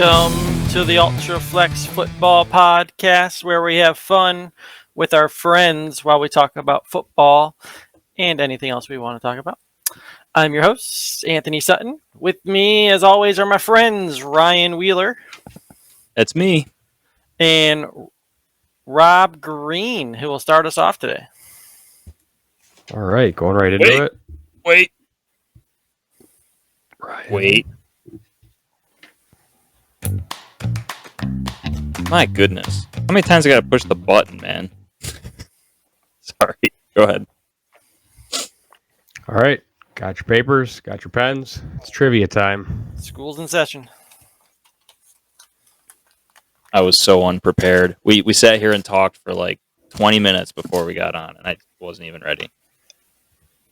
Welcome to the Ultraflex Football podcast, where we have fun with our friends while we talk about football and anything else we want to talk about. I'm your host, Anthony Sutton. With me, as always, are my friends, Ryan Wheeler. That's me. And Rob Green, who will start us off today. All right, going right into it. Wait. Ryan. Wait. My goodness. How many times I gotta push the button, man? Sorry. Go ahead. All right, got your papers, got your pens. It's trivia time. School's in session. I was so unprepared. We sat here and talked for like 20 minutes before we got on, and I wasn't even ready.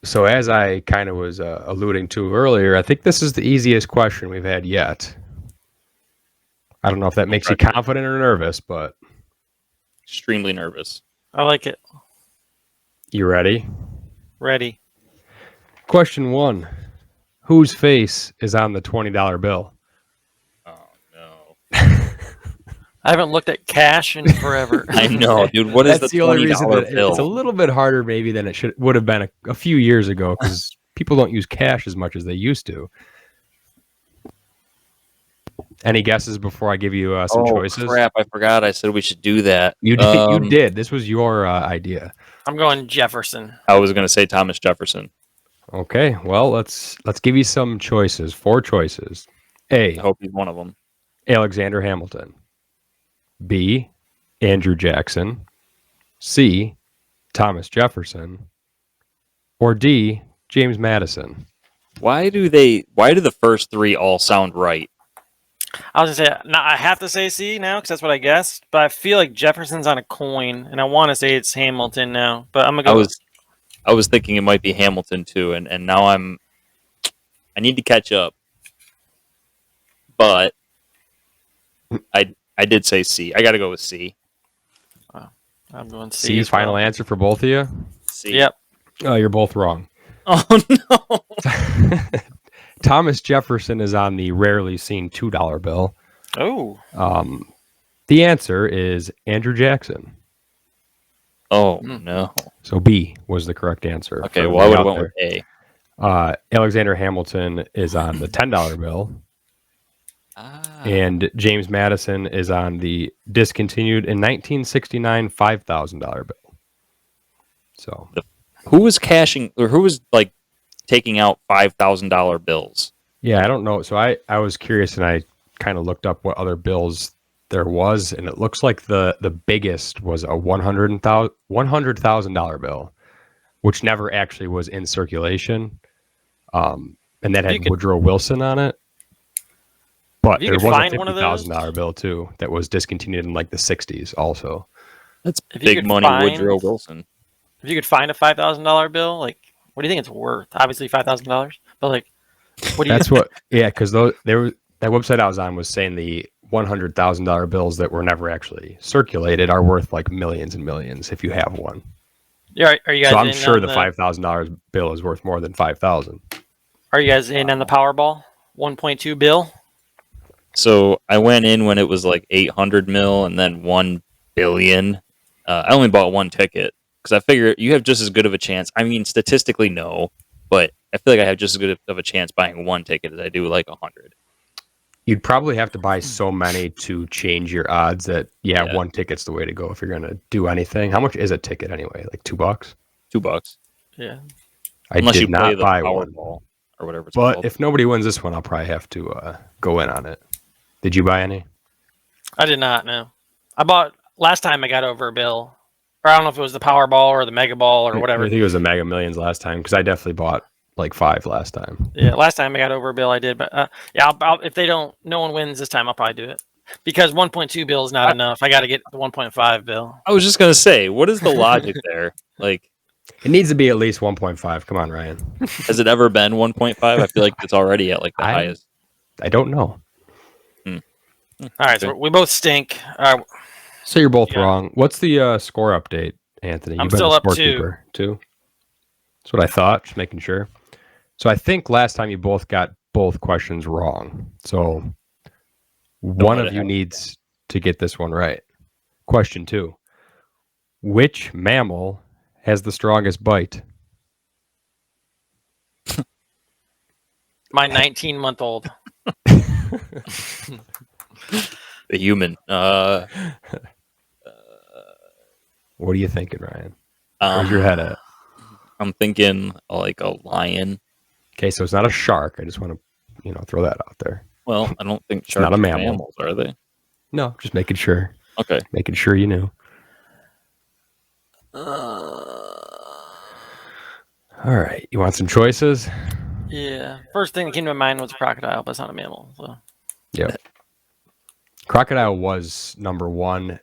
So as I kind of was alluding to earlier, I think this is the easiest question we've had yet. I don't know if that makes you confident or nervous, but... Extremely nervous. I like it. You ready? Ready. Question 1. Whose face is on the $20 bill? Oh, no. I haven't looked at cash in forever. I know, dude. What is That's the only reason $20 that bill? it's a little bit harder maybe than it would have been a few years ago, because people don't use cash as much as they used to. Any guesses before I give you some choices? Oh, crap. I forgot I said we should do that. You did. You did. This was your idea. I'm going Jefferson. I was going to say Thomas Jefferson. Okay. Well, let's give you some choices. 4 choices. A. I hope he's one of them. Alexander Hamilton. B. Andrew Jackson. C. Thomas Jefferson. Or D. James Madison. Why do the first 3 all sound right? I was going to say, now I have to say C now because that's what I guessed, but I feel like Jefferson's on a coin, and I want to say it's Hamilton now, but I'm going to go... I was thinking it might be Hamilton too, and now I need to catch up. But I did say C. I got to go with C. I'm going C. C is final answer for both of you? C. Yep. Oh, you're both wrong. Oh, no. Thomas Jefferson is on the rarely seen $2 bill. Oh. The answer is Andrew Jackson. Oh, no. So B was the correct answer. Okay, well, I would have went with A. Alexander Hamilton is on the $10 bill. And James Madison is on the discontinued in 1969 $5,000 bill. So who was cashing, or who was like taking out $5,000 bills? Yeah, I don't know. So I was curious, and I kind of looked up what other bills there was, and it looks like the biggest was a $100,000 bill, which never actually was in circulation, and that had Woodrow Wilson on it. But there was a $50,000 bill too that was discontinued in like the '60s. Also, that's big money, Woodrow Wilson. If you could find a $5,000 bill, like, what do you think it's worth? Obviously $5,000, but like, what do you? That's what. Yeah, because that website I was on was saying the $100,000 bills that were never actually circulated are worth like millions and millions if you have one. Yeah, are you guys? So I'm sure the $5,000 bill is worth more than $5,000. Are you guys in on the Powerball 1.2 bill? So I went in when it was like 800 mil and then 1 billion. I only bought 1 ticket because I figure you have just as good of a chance. I mean, statistically, no, but I feel like I have just as good of a chance buying 1 ticket as I do like 100. You'd probably have to buy so many to change your odds that, 1 ticket's the way to go if you're going to do anything. How much is a ticket anyway? Like $2? $2. Yeah. Unless did not buy one. Or whatever it's but called. If nobody wins this one, I'll probably have to go in on it. Did you buy any? I did not, no. I bought, last time I got over a bill, or I don't know if it was the Powerball or the Mega Ball or whatever. I think it was the Mega Millions last time, because I definitely bought like 5 last time. Yeah, last time I got over a bill, I did. But I'll, if no one wins this time, I'll probably do it. Because 1.2 bill is not enough. I got to get the 1.5 bill. I was just going to say, what is the logic there? Like, it needs to be at least 1.5. Come on, Ryan. Has it ever been 1.5? I feel like it's already at like the highest. I don't know. All right, so we both stink. So you're both wrong. What's the score update, Anthony? I'm still up 2. 2? That's what I thought, just making sure. So I think last time you both got both questions wrong. So One of you needs to get this one right. Question 2. Which mammal has the strongest bite? My 19-month-old. The human. What are you thinking, Ryan? Where's your head at? I'm thinking like a lion. Okay, so it's not a shark. I just want to, throw that out there. Well, I don't think not sharks a are mammal. mammals, are they? No, just making sure. Okay. Making sure you knew. All right. You want some choices? Yeah. First thing that came to my mind was crocodile, but it's not a mammal. So. Yep. Crocodile was number 1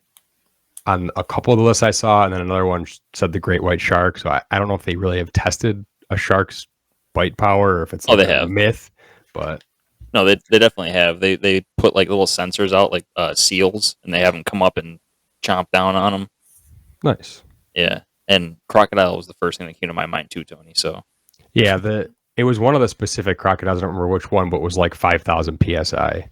on a couple of the lists I saw, and then another one said the great white shark. So I don't know if they really have tested a shark's bite power or if it's like a myth, but no, they definitely have. They put like little sensors out, like seals, and they have them come up and chomp down on them. Nice. Yeah, and crocodile was the first thing that came to my mind too, Tony. So yeah, it was one of the specific crocodiles. I don't remember which one, but it was like 5,000 psi.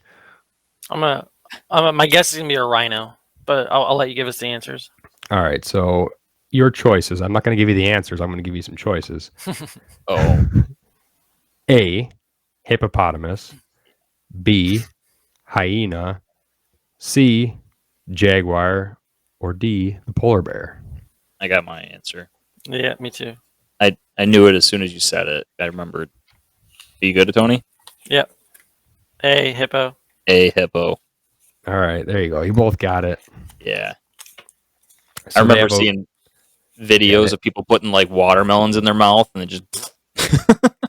My guess is gonna be a rhino, but I'll let you give us the answers. All right, so your choices. I'm not going to give you the answers. I'm going to give you some choices. A, hippopotamus. B, hyena. C, jaguar. Or D, the polar bear. I got my answer. Yeah, me too. I knew it as soon as you said it. I remembered. Are you good, Tony? Yep. A, hippo. A, hippo. All right, there you go. You both got it. Yeah. So I remember seeing videos of people putting like watermelons in their mouth and then just...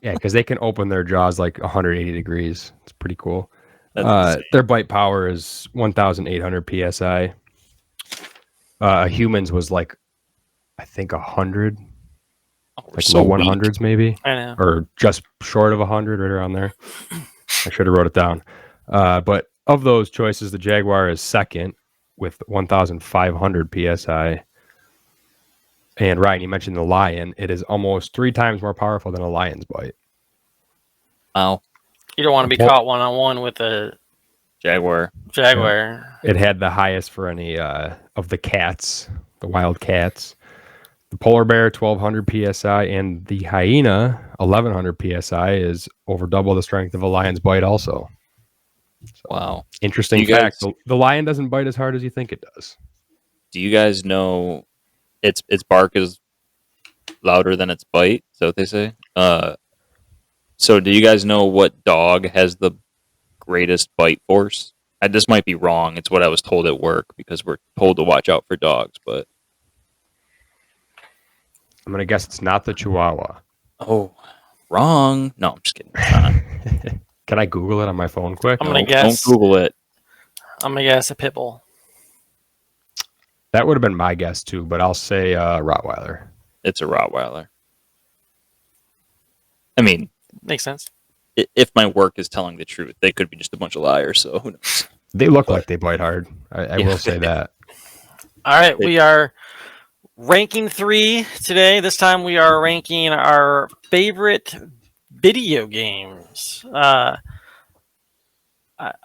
Yeah, because they can open their jaws like 180 degrees. It's pretty cool. Their bite power is 1,800 psi. Humans was like, I think 100. Like so low 100s maybe. I know. Or just short of 100, right around there. I should have wrote it down. But of those choices, the jaguar is second with 1,500 psi. And Ryan, you mentioned the lion. It is almost 3 times more powerful than a lion's bite. Wow. You don't want to be caught one-on-one with a jaguar. Yeah. It had the highest for any of the cats, the wild cats. The polar bear, 1,200 psi, and the hyena, 1,100 psi, is over double the strength of a lion's bite also. So, wow. Interesting fact. The lion doesn't bite as hard as you think it does. Do you guys know its bark is louder than its bite? Is that what they say? So do you guys know what dog has the greatest bite force? This might be wrong. It's what I was told at work because we're told to watch out for dogs, but I'm going to guess it's not the Chihuahua. Oh, wrong. No, I'm just kidding. It's not. Can I Google it on my phone quick? I'm going to guess. Don't Google it. I'm going to guess a pit bull. That would have been my guess too, but I'll say Rottweiler. It's a Rottweiler. I mean, makes sense. If my work is telling the truth, they could be just a bunch of liars, so who knows? They look like they bite hard. I will say that. All right, we are ranking 3 today. This time we are ranking our favorite video games.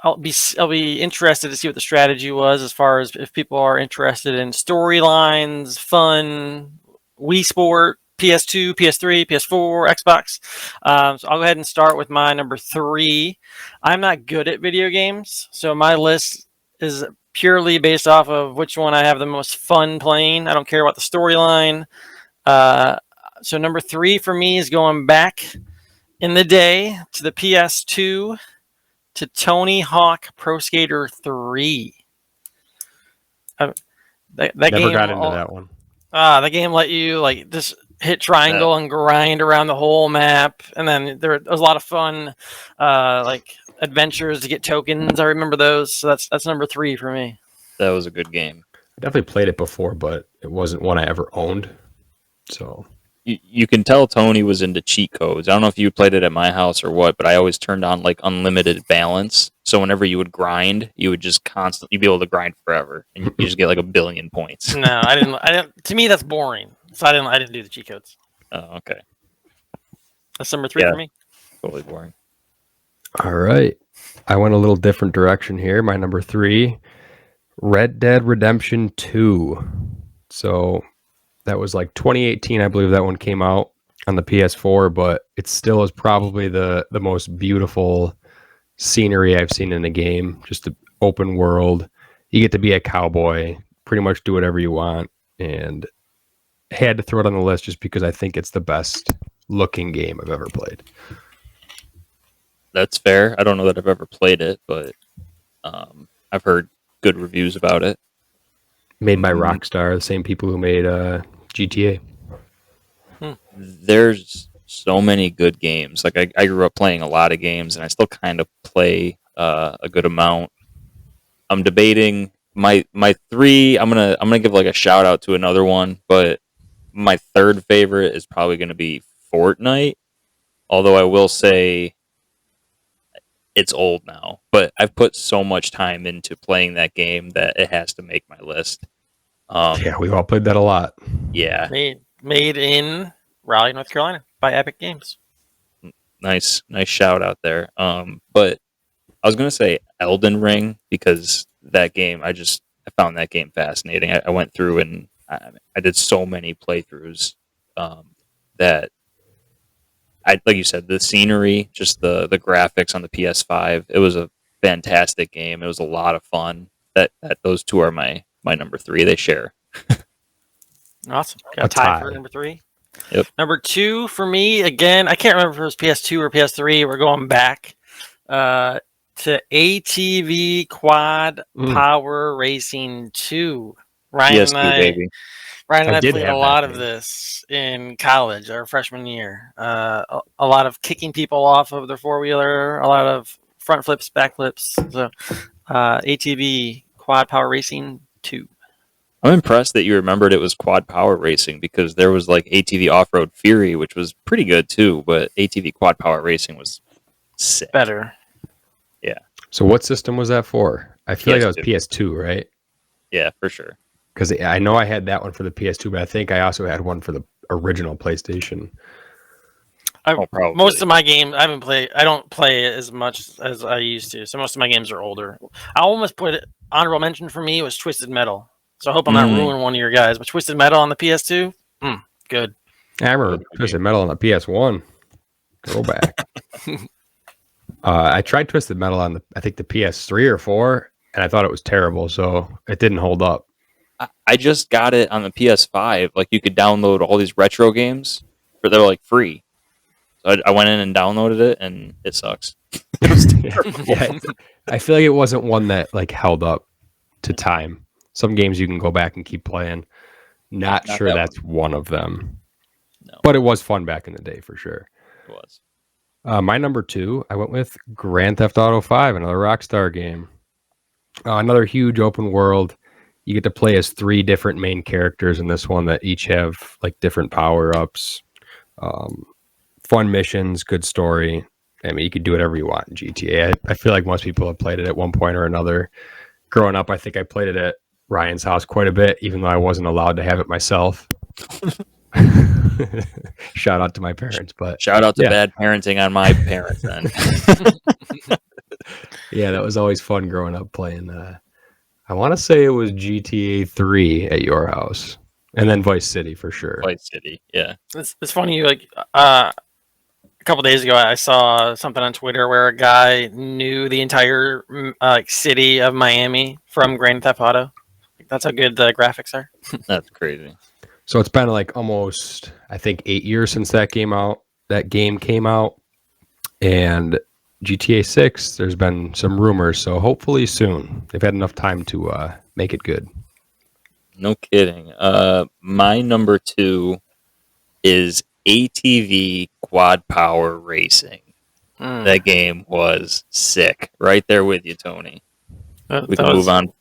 I'll be interested to see what the strategy was as far as if people are interested in storylines, fun, Wii Sport, PS2, PS3, PS4, Xbox. So I'll go ahead and start with my number 3. I'm not good at video games, so my list is purely based off of which one I have the most fun playing. I don't care about the storyline. So number 3 for me is going back in the day to the PS2 to Tony Hawk Pro Skater 3. That Never game got into that one. The game let you like just hit triangle and grind around the whole map, and then there was a lot of fun like adventures to get tokens. I remember those. So that's number 3 for me. That was a good game. I definitely played it before, but it wasn't one I ever owned. So you can tell Tony was into cheat codes. I don't know if you played it at my house or what, but I always turned on like unlimited balance. So whenever you would grind, you would just constantly be able to grind forever, and you just get like 1 billion points. No, I didn't. To me, that's boring. So I didn't do the cheat codes. Oh, okay. That's number 3 for me. Totally boring. All right. I went a little different direction here. My number 3, Red Dead Redemption 2. So that was like 2018, I believe that one came out on the PS4, but it still is probably the most beautiful scenery I've seen in a game. Just the open world. You get to be a cowboy, pretty much do whatever you want, and had to throw it on the list just because I think it's the best looking game I've ever played. That's fair. I don't know that I've ever played it, but I've heard good reviews about it. Made by Rockstar, the same people who made GTA. There's so many good games. Like I grew up playing a lot of games, and I still kind of play a good amount. I'm debating my 3. I'm gonna give like a shout out to another one, but my third favorite is probably gonna be Fortnite. Although I will say it's old now, but I've put so much time into playing that game that it has to make my list. Yeah, we all played that a lot. Yeah, made in Raleigh, North Carolina, by Epic Games. Nice shout out there. But I was gonna say Elden Ring because that game I found that game fascinating. I went through and I did so many playthroughs that like you said, the scenery, just the graphics on the PS5. It was a fantastic game. It was a lot of fun. That those two are my number 3. They share. Awesome. Got a tie for number 3. Yep. Number 2 for me, again, I can't remember if it was PS2 or PS3. We're going back to ATV Quad Power Racing 2. PS2, baby. Ryan and I played a lot of this in college, our freshman year. A lot of kicking people off of their four-wheeler, a lot of front flips, back flips. So, ATV Quad Power Racing 2. I'm impressed that you remembered it was Quad Power Racing because there was like ATV Off-Road Fury, which was pretty good too, but ATV Quad Power Racing was sick. Better. Yeah. So what system was that for? I feel like that was PS2, right? Yeah, for sure. Because I know I had that one for the PS2, but I think I also had one for the original PlayStation. Most of my games, I don't play it as much as I used to, so most of my games are older. I almost put it, honorable mention for me was Twisted Metal. So I hope I'm not ruining one of your guys, but Twisted Metal on the PS2, good. I remember Twisted Metal on the PS1. Throwback. I tried Twisted Metal on I think the PS3 or 4, and I thought it was terrible, so it didn't hold up. I just got it on the PS5. Like you could download all these retro games, but they're like free. So I went in and downloaded it, and it sucks. It was terrible. Yeah, I feel like it wasn't one that like held up to time. Some games you can go back and keep playing. Not sure that's one of them. No. But it was fun back in the day for sure. It was. My number 2, I went with Grand Theft Auto 5, another Rockstar game. Another huge open world. You get to play as 3 different main characters in this one that each have like different power-ups. Fun missions, good story. I mean, you could do whatever you want in GTA. I feel like most people have played it at one point or another. Growing up, I think I played it at Ryan's house quite a bit, even though I wasn't allowed to have it myself. Shout out to my parents, but shout out to bad parenting on my parents then. Yeah, that was always fun growing up playing. I want to say it was GTA 3 at your house, and then Vice City for sure. Vice City, yeah. It's funny. Like a couple days ago, I saw something on Twitter where a guy knew the entire city of Miami from Grand Theft Auto. That's how good the graphics are. That's crazy. So it's been like almost, I think, 8 years since that game came out, and GTA 6. There's been some rumors, so hopefully soon. They've had enough time to make it good. No kidding. My number 2 is ATV Quad Power Racing. That game was sick. Right there with you, Tony. We can move on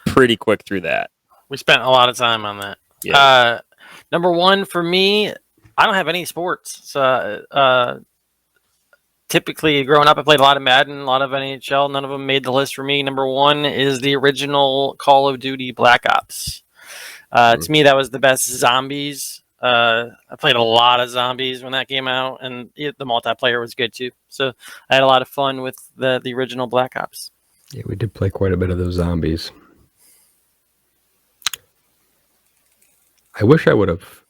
pretty quick through that. We spent a lot of time on that. Yeah. Number 1 for me, I don't have any sports. So typically, growing up, I played a lot of Madden, a lot of NHL. None of them made the list for me. Number 1 is the original Call of Duty Black Ops. To me, that was the best zombies I played a lot of zombies when that came out, and the multiplayer was good too. So I had a lot of fun with the original Black Ops. Yeah, we did play quite a bit of those zombies. I wish I would have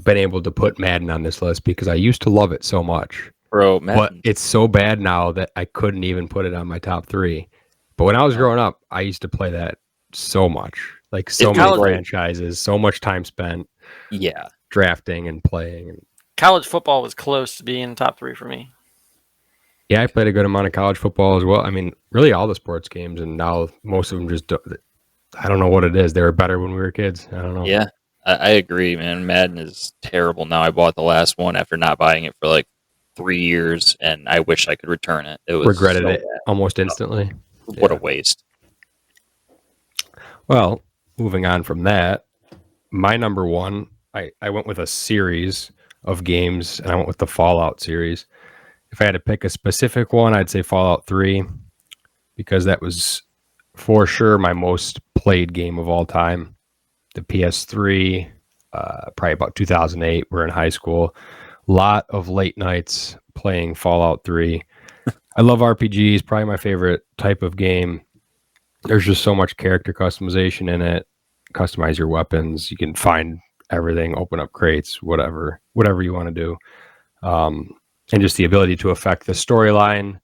been able to put Madden on this list because I used to love it so much. Bro, Madden. But it's so bad now that I couldn't even put it on my top 3. But when I was growing up, I used to play that so much. Like so many franchises, so much time spent. Yeah. Drafting and playing. College football was close to being top 3 for me. Yeah, I played a good amount of college football as well. I mean, really all the sports games, and now most of them just I don't know what it is. They were better when we were kids. I don't know. Yeah, I agree, man. Madden is terrible now. I bought the last one after not buying it for like 3 years, and I wish I could return it. It was regretted it almost instantly. What a waste. Well, moving on from that, my number 1, I went with a series of games, and I went with the Fallout series. If I had to pick a specific one, I'd say Fallout 3, because that was for sure my most played game of all time. The PS3, probably about 2008, we're in high school. Lot of late nights playing Fallout 3. I love RPGs, probably my favorite type of game. There's just so much character customization in it. Customize your weapons. You can find everything, open up crates, whatever you want to do. And just the ability to affect the storyline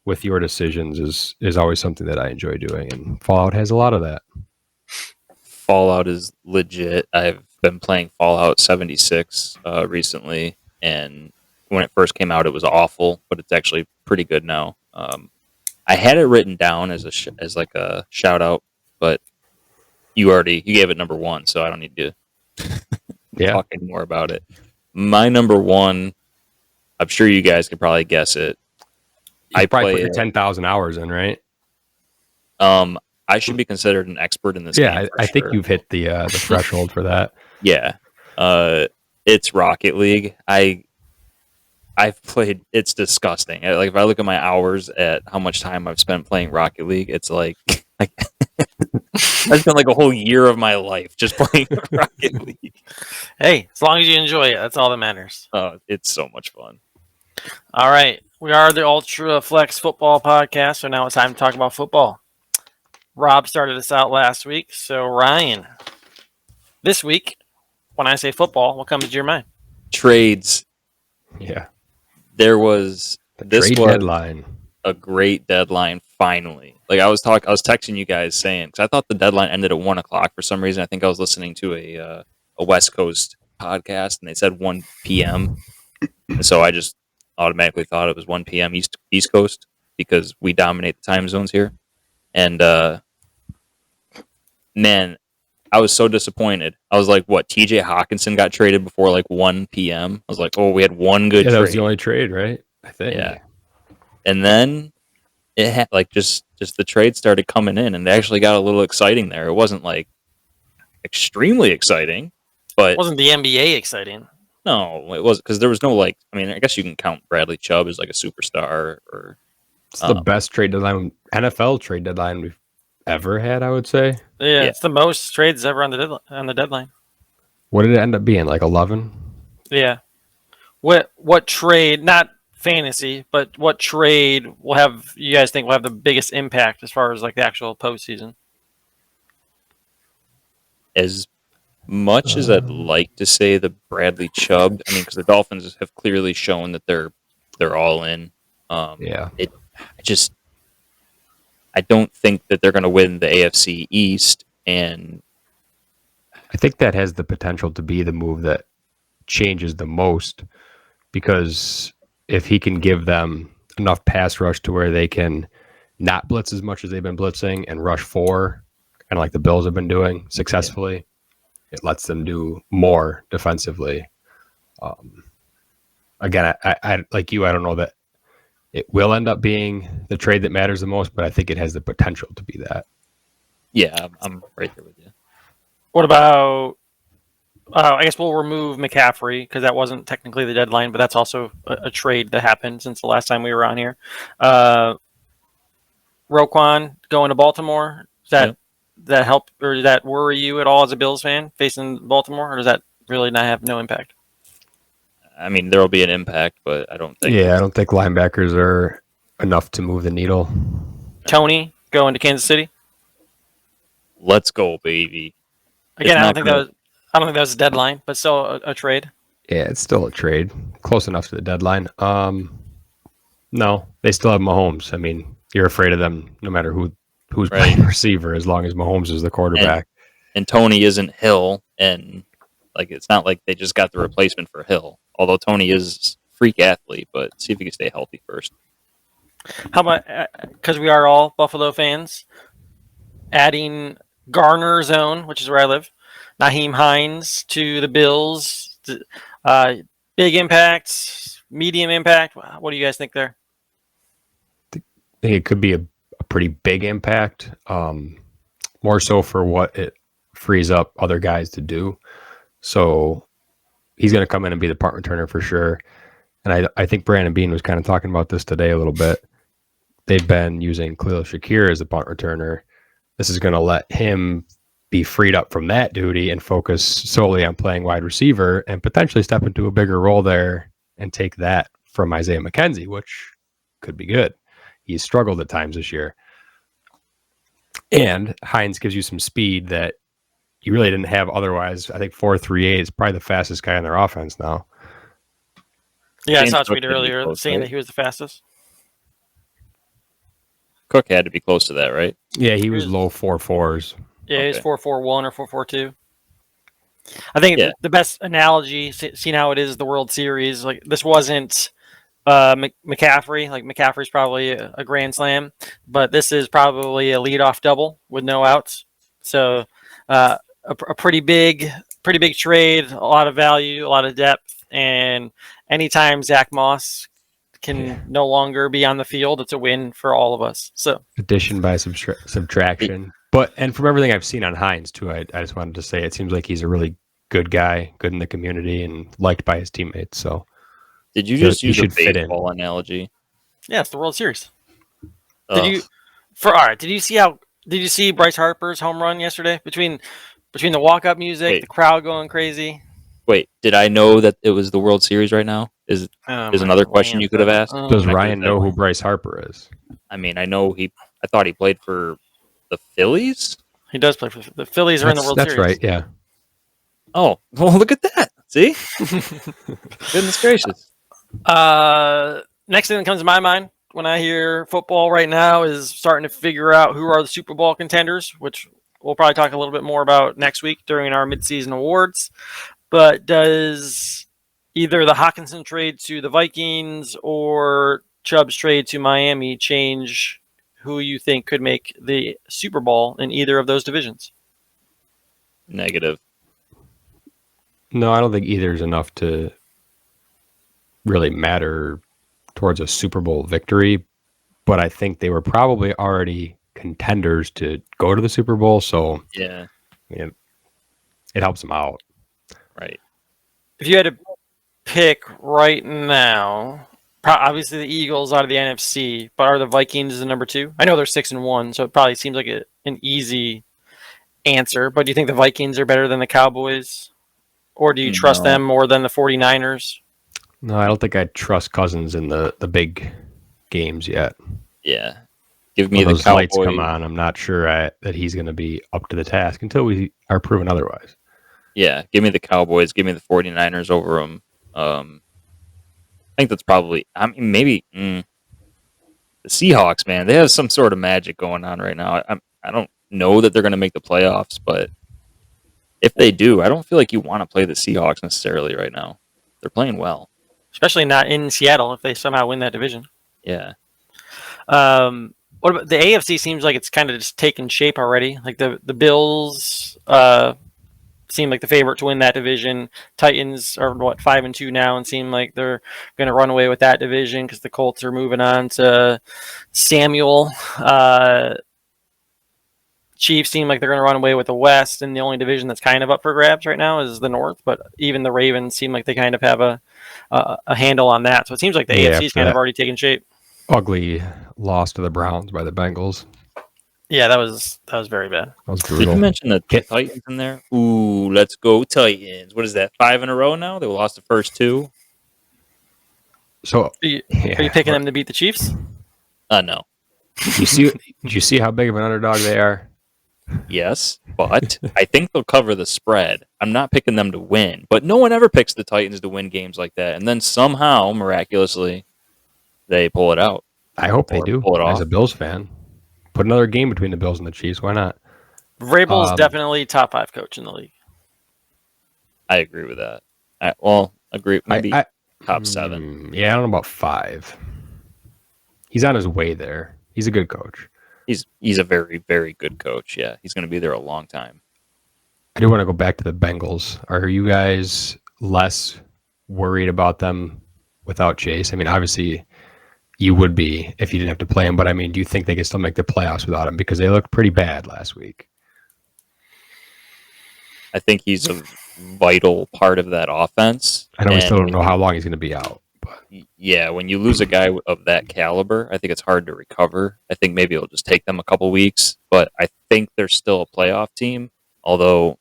with your decisions is always something that I enjoy doing. And Fallout has a lot of that. Fallout is legit. I've been playing Fallout 76 recently, and when it first came out, it was awful, but it's actually pretty good now. I had it written down as like a shout out, but you gave it number 1, so I don't need to talk anymore about it. My number 1, I'm sure you guys could probably guess it. I probably put your 10,000 hours in, right? I should be considered an expert in this game. Yeah, I think you've hit the threshold for that. Yeah. It's Rocket League. I've played, it's disgusting. Like if I look at my hours at how much time I've spent playing Rocket League, it's like I spent like a whole year of my life just playing Rocket League. Hey, as long as you enjoy it, that's all that matters. Oh, it's so much fun. All right. We are the Ultraflex Football podcast, so now it's time to talk about football. Rob started us out last week, so Ryan, this week, when I say football, what comes to your mind? Trades. Yeah. There was deadline. A great deadline finally. Like I was texting you guys saying, because I thought the deadline ended at 1:00 for some reason. I think I was listening to a West Coast podcast and they said 1 p.m. And so I just automatically thought it was 1 p.m. East Coast because we dominate the time zones here. And man, I was so disappointed. I was like, what, TJ Hawkinson got traded before like 1 p.m.? I was like, oh, we had one good trade. That was the only trade, right? I think. Yeah. And then it had like just the trade started coming in and they actually got a little exciting there. It wasn't like extremely exciting, but it wasn't the NBA exciting. No, it wasn't, because there was no like, I mean, I guess you can count Bradley Chubb as like a superstar or it's the best trade deadline, NFL trade deadline we've ever had, I would say. Yeah, it's the most trades ever on the deadline. What did it end up being? Like 11? Yeah. What trade, not fantasy, but what trade you guys think will have the biggest impact as far as like the actual postseason? As much as I'd like to say the Bradley Chubb, I mean, because the Dolphins have clearly shown that they're all in. I don't think that they're going to win the AFC East, and I think that has the potential to be the move that changes the most, because if he can give them enough pass rush to where they can not blitz as much as they've been blitzing and rush 4, kind of like the Bills have been doing successfully, it lets them do more defensively. Again, I like you, I don't know that it will end up being the trade that matters the most, but I think it has the potential to be that. Yeah, I'm right there with you. What about, I guess we'll remove McCaffrey because that wasn't technically the deadline, but that's also a trade that happened since the last time we were on here. Roquan going to Baltimore, does that help, or does that worry you at all as a Bills fan facing Baltimore, or does that really not have no impact? I mean, there will be an impact, but I don't think. Yeah, I don't think linebackers are enough to move the needle. Tony going to Kansas City. Let's go, baby. Again, I don't think that was a deadline, but still a trade. Yeah, it's still a trade. Close enough to the deadline. No, they still have Mahomes. I mean, you're afraid of them no matter who's playing receiver, as long as Mahomes is the quarterback. And Tony isn't Hill, and like it's not like they just got the replacement for Hill. Although Tony is a freak athlete, but see if he can stay healthy first. How about, because we are all Buffalo fans, adding Garner Zone, which is where I live, Nyheim Hines to the Bills. Big impact, medium impact. What do you guys think there? I think it could be a pretty big impact, more so for what it frees up other guys to do. So he's going to come in and be the punt returner for sure. And I think Brandon Beane was kind of talking about this today a little bit. They've been using Khalil Shakir as a punt returner. This is going to let him be freed up from that duty and focus solely on playing wide receiver and potentially step into a bigger role there and take that from Isaiah McKenzie, which could be good. He's struggled at times this year. And Hines gives you some speed that you really didn't have otherwise. I think 4.38 is probably the fastest guy in their offense now. Yeah, I saw a tweet earlier saying that he was the fastest. Cook had to be close to that, right? Yeah, he was low 4.4s. Yeah, he was 4.41 or 4.42. I think the best analogy, seeing how it is the World Series, like this wasn't McCaffrey. Like McCaffrey's probably a grand slam, but this is probably a leadoff double with no outs. So a pretty big trade, a lot of value, a lot of depth, and anytime Zach Moss can no longer be on the field, it's a win for all of us. So addition by subtraction. And from everything I've seen on Hines too, I just wanted to say it seems like he's a really good guy, good in the community, and liked by his teammates. So, did you just use a baseball analogy? Yeah, it's the World Series. Did you see Bryce Harper's home run yesterday between the walk-up music, the crowd going crazy? Wait, did I know that it was the World Series right now? Is another question you could have asked? Does Ryan know who Bryce Harper is? I mean, I thought he played for the Phillies. He does play for the Phillies. Are in the World Series. That's right. Yeah. Oh, well, look at that. See? Goodness gracious. Next thing that comes to my mind when I hear football right now is starting to figure out who are the Super Bowl contenders, which we'll probably talk a little bit more about next week during our midseason awards. But does either the Hawkinson trade to the Vikings or Chubb's trade to Miami change who you think could make the Super Bowl in either of those divisions? Negative. No, I don't think either is enough to really matter towards a Super Bowl victory, but I think they were probably already contenders to go to the Super Bowl, so yeah, it helps them out. Right. If you had to pick right now, obviously the Eagles out of the NFC, but are the Vikings the number 2? I know they're 6-1, so it probably seems like an easy answer, but do you think the Vikings are better than the Cowboys? Or do you trust them more than the 49ers? No, I don't think I trust Cousins in the big games yet. Yeah. Give me when the Cowboys. Lights come on, I'm not sure that he's going to be up to the task until we are proven otherwise. Yeah, give me the Cowboys. Give me the 49ers over them. I think that's probably... I mean, maybe... the Seahawks, man, they have some sort of magic going on right now. I don't know that they're going to make the playoffs, but if they do, I don't feel like you want to play the Seahawks necessarily right now. They're playing well. Especially not in Seattle if they somehow win that division. Yeah. What about the AFC? Seems like it's kind of just taken shape already. Like the Bills seem like the favorite to win that division. Titans are 5-2 now, and seem like they're going to run away with that division because the Colts are moving on to Samuel. Chiefs seem like they're going to run away with the West, and the only division that's kind of up for grabs right now is the North. But even the Ravens seem like they kind of have a handle on that. So it seems like the AFC is kind of already taken shape. Ugly loss to the Browns by the Bengals. Yeah, that was very bad. That was brutal. Did you mention the Titans in there? Ooh, let's go Titans. What is that, 5 in a row now? They lost the first 2? So, are you picking them to beat the Chiefs? No. Did you see how big of an underdog they are? Yes, but I think they'll cover the spread. I'm not picking them to win, but no one ever picks the Titans to win games like that, and then somehow, miraculously, they pull it out. I hope they do. Pull it off. As a Bills fan, put another game between the Bills and the Chiefs. Why not? Vrabel's definitely top 5 coach in the league. I agree with that. Agree. Maybe top 7. Yeah, I don't know about 5. He's on his way there. He's a good coach. He's a very, very good coach. Yeah, he's going to be there a long time. I do want to go back to the Bengals. Are you guys less worried about them without Chase? I mean, obviously you would be if you didn't have to play him, but I mean, do you think they can still make the playoffs without him? Because they looked pretty bad last week. I think he's a vital part of that offense. I know we still don't know how long he's going to be out. But yeah, when you lose a guy of that caliber, I think it's hard to recover. I think maybe it'll just take them a couple weeks, but I think they're still a playoff team, although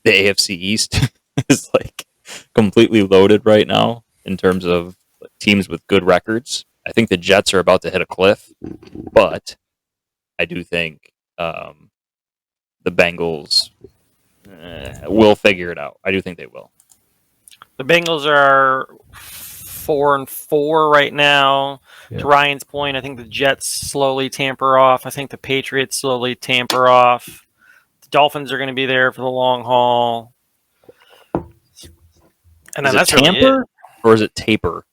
the AFC East is like completely loaded right now in terms of teams with good records. I think the Jets are about to hit a cliff, but I do think the Bengals will figure it out. I do think they will. The Bengals are 4-4 right now. Yeah. To Ryan's point, I think the Jets slowly tamper off. I think the Patriots slowly tamper off. The Dolphins are going to be there for the long haul. And then that's tamper, really it. Or is it taper?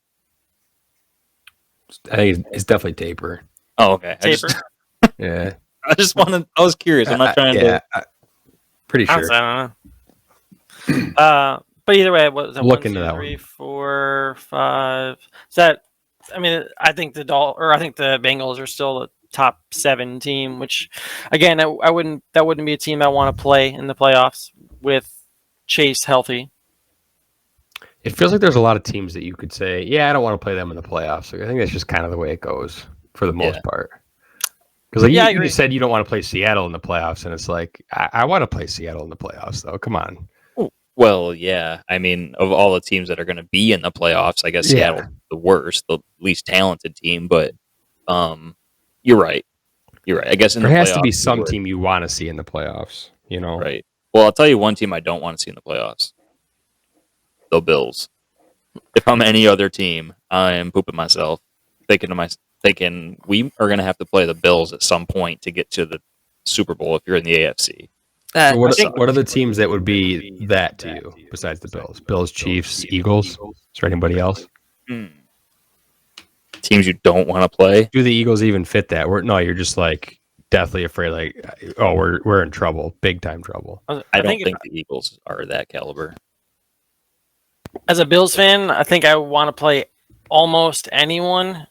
I think it's definitely taper. Oh, okay. Taper. Yeah. I was curious. I'm not trying to. Pretty sure. I don't know. But either way, what was that? Look into that 3, 4, 5. Is that? I mean, I think the Bengals are still a top 7 team. Which, again, I wouldn't. That wouldn't be a team I want to play in the playoffs with Chase healthy. It feels like there's a lot of teams that you could say, yeah, I don't want to play them in the playoffs. Like, I think that's just kind of the way it goes for the most part. Because you said you don't want to play Seattle in the playoffs, and it's like, I want to play Seattle in the playoffs, though. Come on. Well, yeah. I mean, of all the teams that are going to be in the playoffs, I guess Seattle's the worst, the least talented team. But you're right. You're right. I guess there has to be some team you want to see in the playoffs, you know? Right. Well, I'll tell you one team I don't want to see in the playoffs. The Bills. If I'm any other team, I am pooping myself, thinking we are going to have to play the Bills at some point to get to the Super Bowl if you're in the AFC. So what are the teams that would be that to you besides the Bills? Bills, Chiefs, Eagles? Is there anybody else? Teams you don't want to play? Do the Eagles even fit that? You're just like deathly afraid. Like, oh, we're in trouble, big time trouble. I don't think the Eagles are that caliber. As a Bills fan, I think I want to play almost anyone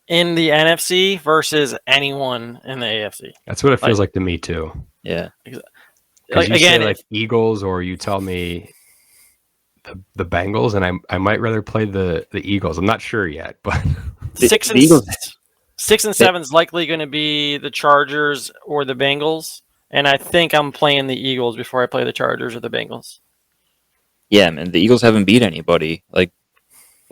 in the NFC versus anyone in the AFC. That's what it feels like to me too. Yeah. Again, Eagles, or you tell me the Bengals, and I might rather play the Eagles. I'm not sure yet, but 6 and 7 is likely going to be the Chargers or the Bengals, and I think I'm playing the Eagles before I play the Chargers or the Bengals. Yeah, man, the Eagles haven't beat anybody. Like,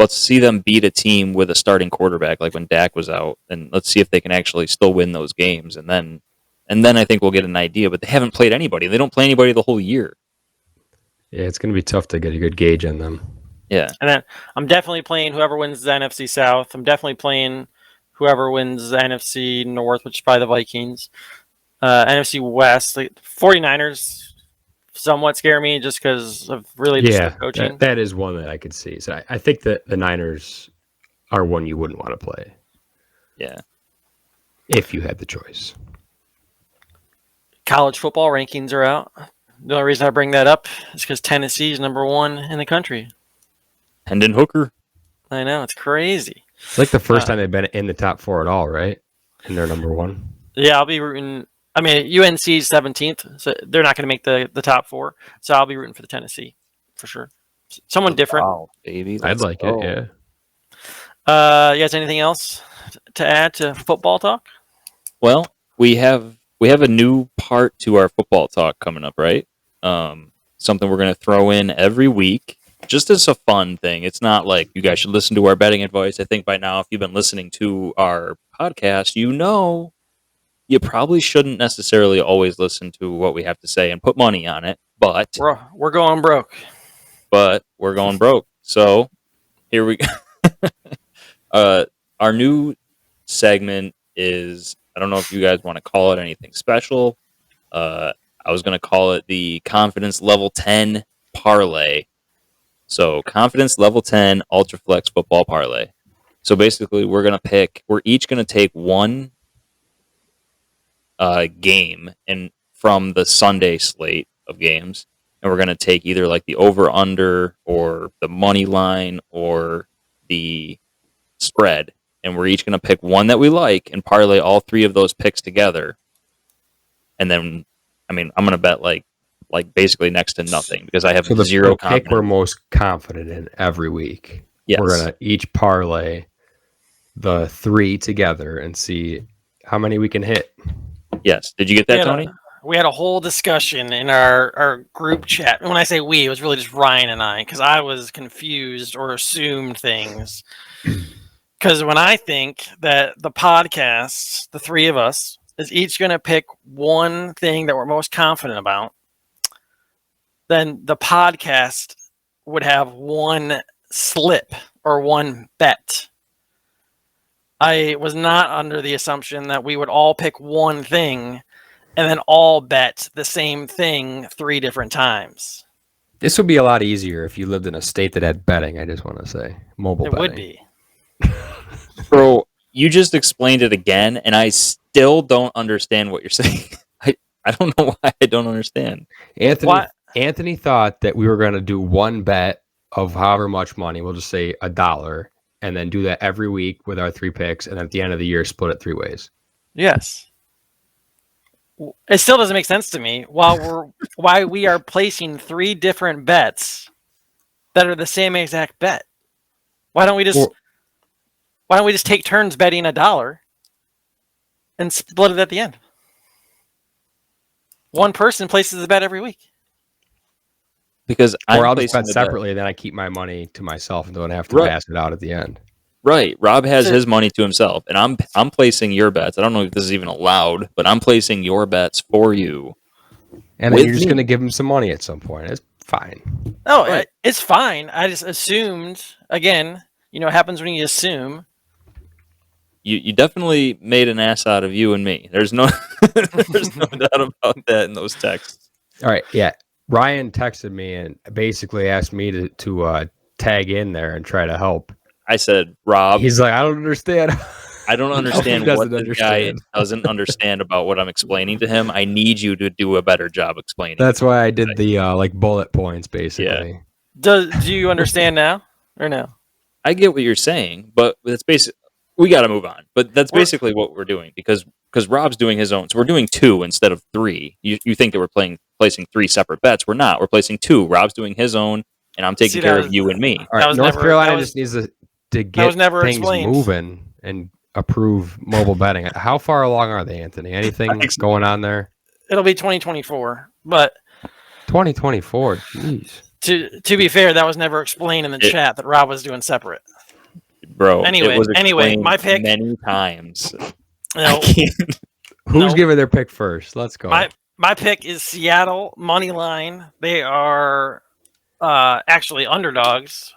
let's see them beat a team with a starting quarterback, like when Dak was out, and let's see if they can actually still win those games, and then I think we'll get an idea. But they haven't played anybody. They don't play anybody the whole year. Yeah, it's going to be tough to get a good gauge on them. Yeah. And then I'm definitely playing whoever wins the NFC South. I'm definitely playing whoever wins the NFC North, which is probably the Vikings. NFC West, the 49ers somewhat scare me just because of really just coaching. That is one that I could see. So I think that the Niners are one you wouldn't want to play. Yeah. If you had the choice. College football rankings are out. The only reason I bring that up is because Tennessee is number 1 in the country. Hendon Hooker. I know, it's crazy. It's like the first time they've been in the top 4 at all, right? And they're number 1. Yeah, I'll be rooting. I mean, UNC's 17th, so they're not going to make the top 4. So I'll be rooting for the Tennessee for sure. Someone different. Wow, baby. I'd like it, yeah. You guys, anything else to add to football talk? Well, we have we have a new part to our football talk coming up, right? Something we're going to throw in every week, just as a fun thing. It's not like you guys should listen to our betting advice. I think by now, if you've been listening to our podcast, you know you probably shouldn't necessarily always listen to what we have to say and put money on it. But we're going broke. But we're going broke. So here we go. Our new segment is, I don't know if you guys want to call it anything special. I was going to call it the Confidence Level 10 Parlay. So Confidence Level 10 Ultraflex Football Parlay. So basically, we're each going to take one game from the Sunday slate of games, and we're going to take either like the over-under or the money line or the spread, and we're each going to pick one that we like and parlay all three of those picks together. And then, I'm going to bet like basically next to nothing because I have zero confidence. Pick we're most confident in every week. Yes. We're going to each parlay the three together and see how many we can hit. Yes. Did you get that, Tony? We had a whole discussion in our group chat. When I say we, it was really just Ryan and I, because I was confused or assumed things. Because when I think that the podcast, the three of us, is each going to pick one thing that we're most confident about, then the podcast would have one slip or one bet. I was not under the assumption that we would all pick one thing and then all bet the same thing 3 different times. This would be a lot easier if you lived in a state that had betting, I just want to say. Mobile betting. It would be. Bro, you just explained it again, and I still don't understand what you're saying. I don't know why I don't understand. Anthony thought that we were going to do one bet of however much money, we'll just say $1, and then do that every week with our 3 picks, and at the end of the year, split it 3 ways. Yes. It still doesn't make sense to me why we are placing 3 different bets that are the same exact bet. Why don't we just take turns betting $1 and split it at the end? One person places the bet every week. Because I'll just bet separately, then I keep my money to myself and don't have to pass it out at the end. Right. Rob has his money to himself, and I'm placing your bets. I don't know if this is even allowed, but I'm placing your bets for you. And then you're just going to give him some money at some point. It's fine. No, right. It's fine. I just assumed, again, it happens when you assume. You definitely made an ass out of you and me. There's no doubt about that in those texts. All right, yeah. Ryan texted me and basically asked me to tag in there and try to help. I said, Rob. He's like, I don't understand. I don't understand what the guy doesn't understand about what I'm explaining to him. I need you to do a better job explaining. That's why I did the bullet points, basically. Yeah. Do you understand now or no? I get what you're saying, but that's basically we got to move on. But that's basically what we're doing because Rob's doing his own. So we're doing 2 instead of 3. You think that we're placing 3 separate bets? We're not. We're placing 2. Rob's doing his own, and I'm taking care of you and me. All right, North Carolina just needs to get things moving and approve mobile betting. How far along are they, Anthony? Anything going on there? It'll be 2024, but 2024. Jeez. To be fair, that was never explained in the chat that Rob was doing separate. Bro, anyway, my pick many times. Who's giving their pick first? Let's go. My pick is Seattle money line. They are actually underdogs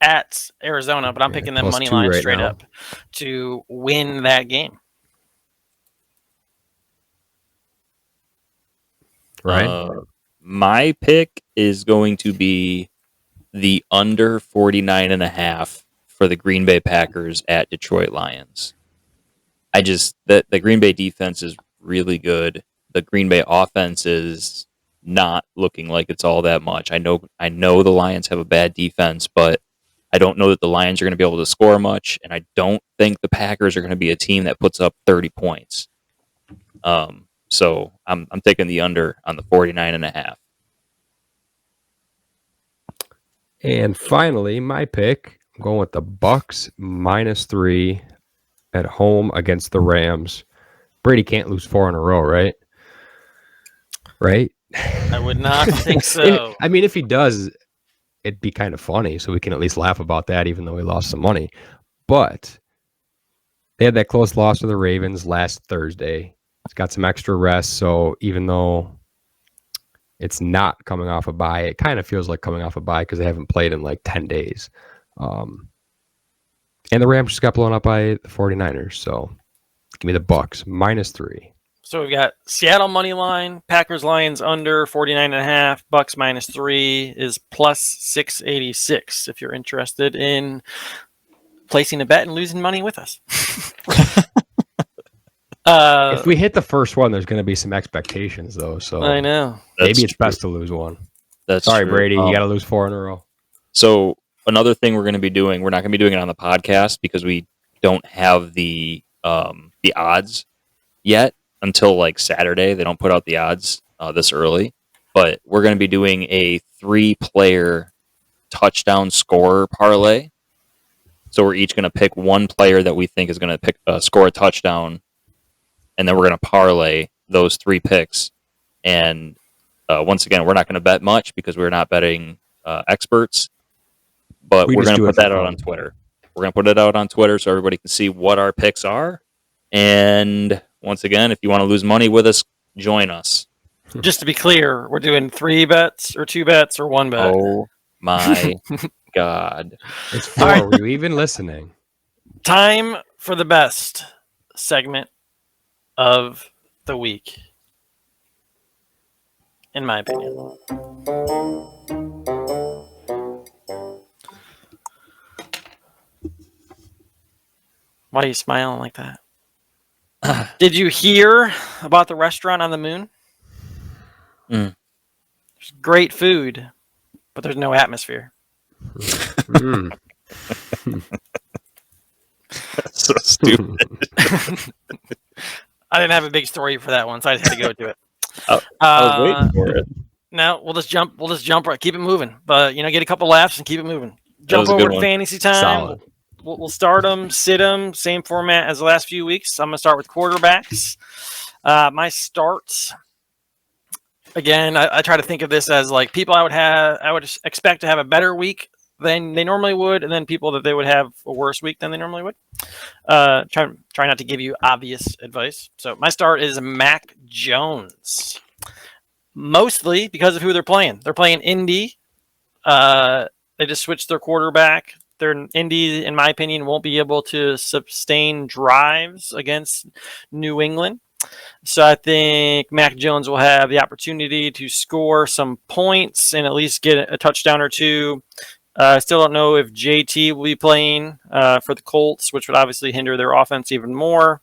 at Arizona, but I'm picking them money line straight up to win that game. Right. My pick is going to be the under 49.5 for the Green Bay Packers at Detroit Lions. The Green Bay defense is really good. The Green Bay offense is not looking like it's all that much. I know the Lions have a bad defense, but I don't know that the Lions are going to be able to score much, and I don't think the Packers are going to be a team that puts up 30 points. So I'm taking the under on the 49.5. And finally, my pick, I'm going with the Bucks -3 at home against the Rams. Brady can't lose 4 in a row, right? right? I would not think so. If he does, it'd be kind of funny, so we can at least laugh about that, even though he lost some money. But they had that close loss to the Ravens last Thursday. It's got some extra rest, so even though it's not coming off a bye, it kind of feels like coming off a bye because they haven't played in like 10 days. And the Rams just got blown up by the 49ers, so give me the Bucks, -3. So we've got Seattle money line, Packers Lions under 49.5, Bucks -3 is +686 if you're interested in placing a bet and losing money with us. If we hit the first one, there's going to be some expectations, though. So I know. Maybe it's best to lose one. Sorry, true. Brady. You got to lose 4 in a row. So another thing we're going to be doing, we're not going to be doing it on the podcast because we don't have the odds yet until like Saturday. They don't put out the odds this early. But we're going to be doing a 3-player touchdown scorer parlay. So we're each going to pick one player that we think is going to score a touchdown. And then we're going to parlay those 3 picks. And once again, we're not going to bet much because we're not betting experts. But we're going to put that out on Twitter. We're going to put it out on Twitter so everybody can see what our picks are. And once again, if you want to lose money with us, join us. Just to be clear, we're doing 3 bets or 2 bets or 1 bet. Oh, my God. It's 4. Right. Were you even listening? Time for the best segment of the week, in my opinion. Why are you smiling like that? Did you hear about the restaurant on the moon? There's great food, but there's no atmosphere. That's so stupid. I didn't have a big story for that one, so I just had to go to it. I was waiting for it. No, we'll just jump right. Keep it moving, but get a couple laughs and keep it moving. Jump over to fantasy time. We'll start them, sit them, same format as the last few weeks. I'm gonna start with quarterbacks. My starts. Again, I try to think of this as like people I would expect to have a better week than they normally would, and then people that they would have a worse week than they normally would. Try not to give you obvious advice. So my start is Mac Jones, mostly because of who they're playing. They're playing Indy. They just switched their quarterback. Their Indy, in my opinion, won't be able to sustain drives against New England. So I think Mac Jones will have the opportunity to score some points and at least get a touchdown or 2. I still don't know if JT will be playing for the Colts, which would obviously hinder their offense even more.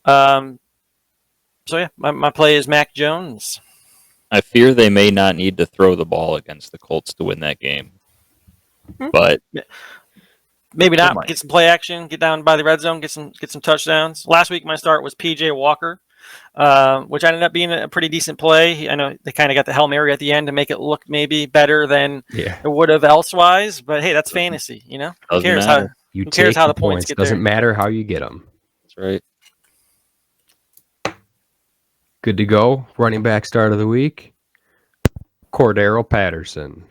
So yeah, my play is Mac Jones. I fear they may not need to throw the ball against the Colts to win that game. But maybe not. Get some play action. Get down by the red zone. Get some touchdowns. Last week my start was PJ Walker, which ended up being a pretty decent play. I know they kind of got the Hail Mary at the end to make it look maybe better than it would have elsewise. But hey, that's fantasy. Who cares how the points get there? Doesn't matter how you get them. That's right. Good to go. Running back start of the week. Cordero Patterson,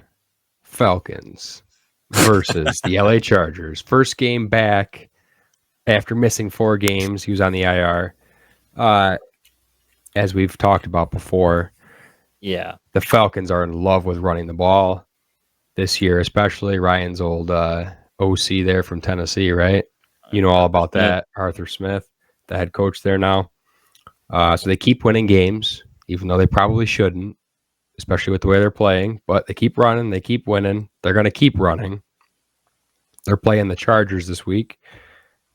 Falcons versus the LA Chargers. First game back after missing 4 games. He was on the IR. As we've talked about before, the Falcons are in love with running the ball this year, especially Ryan's old OC there from Tennessee, right? You know all about that. Arthur Smith, the head coach there now. So they keep winning games, even though they probably shouldn't, especially with the way they're playing. But they keep running. They keep winning. They're going to keep running. They're playing the Chargers this week,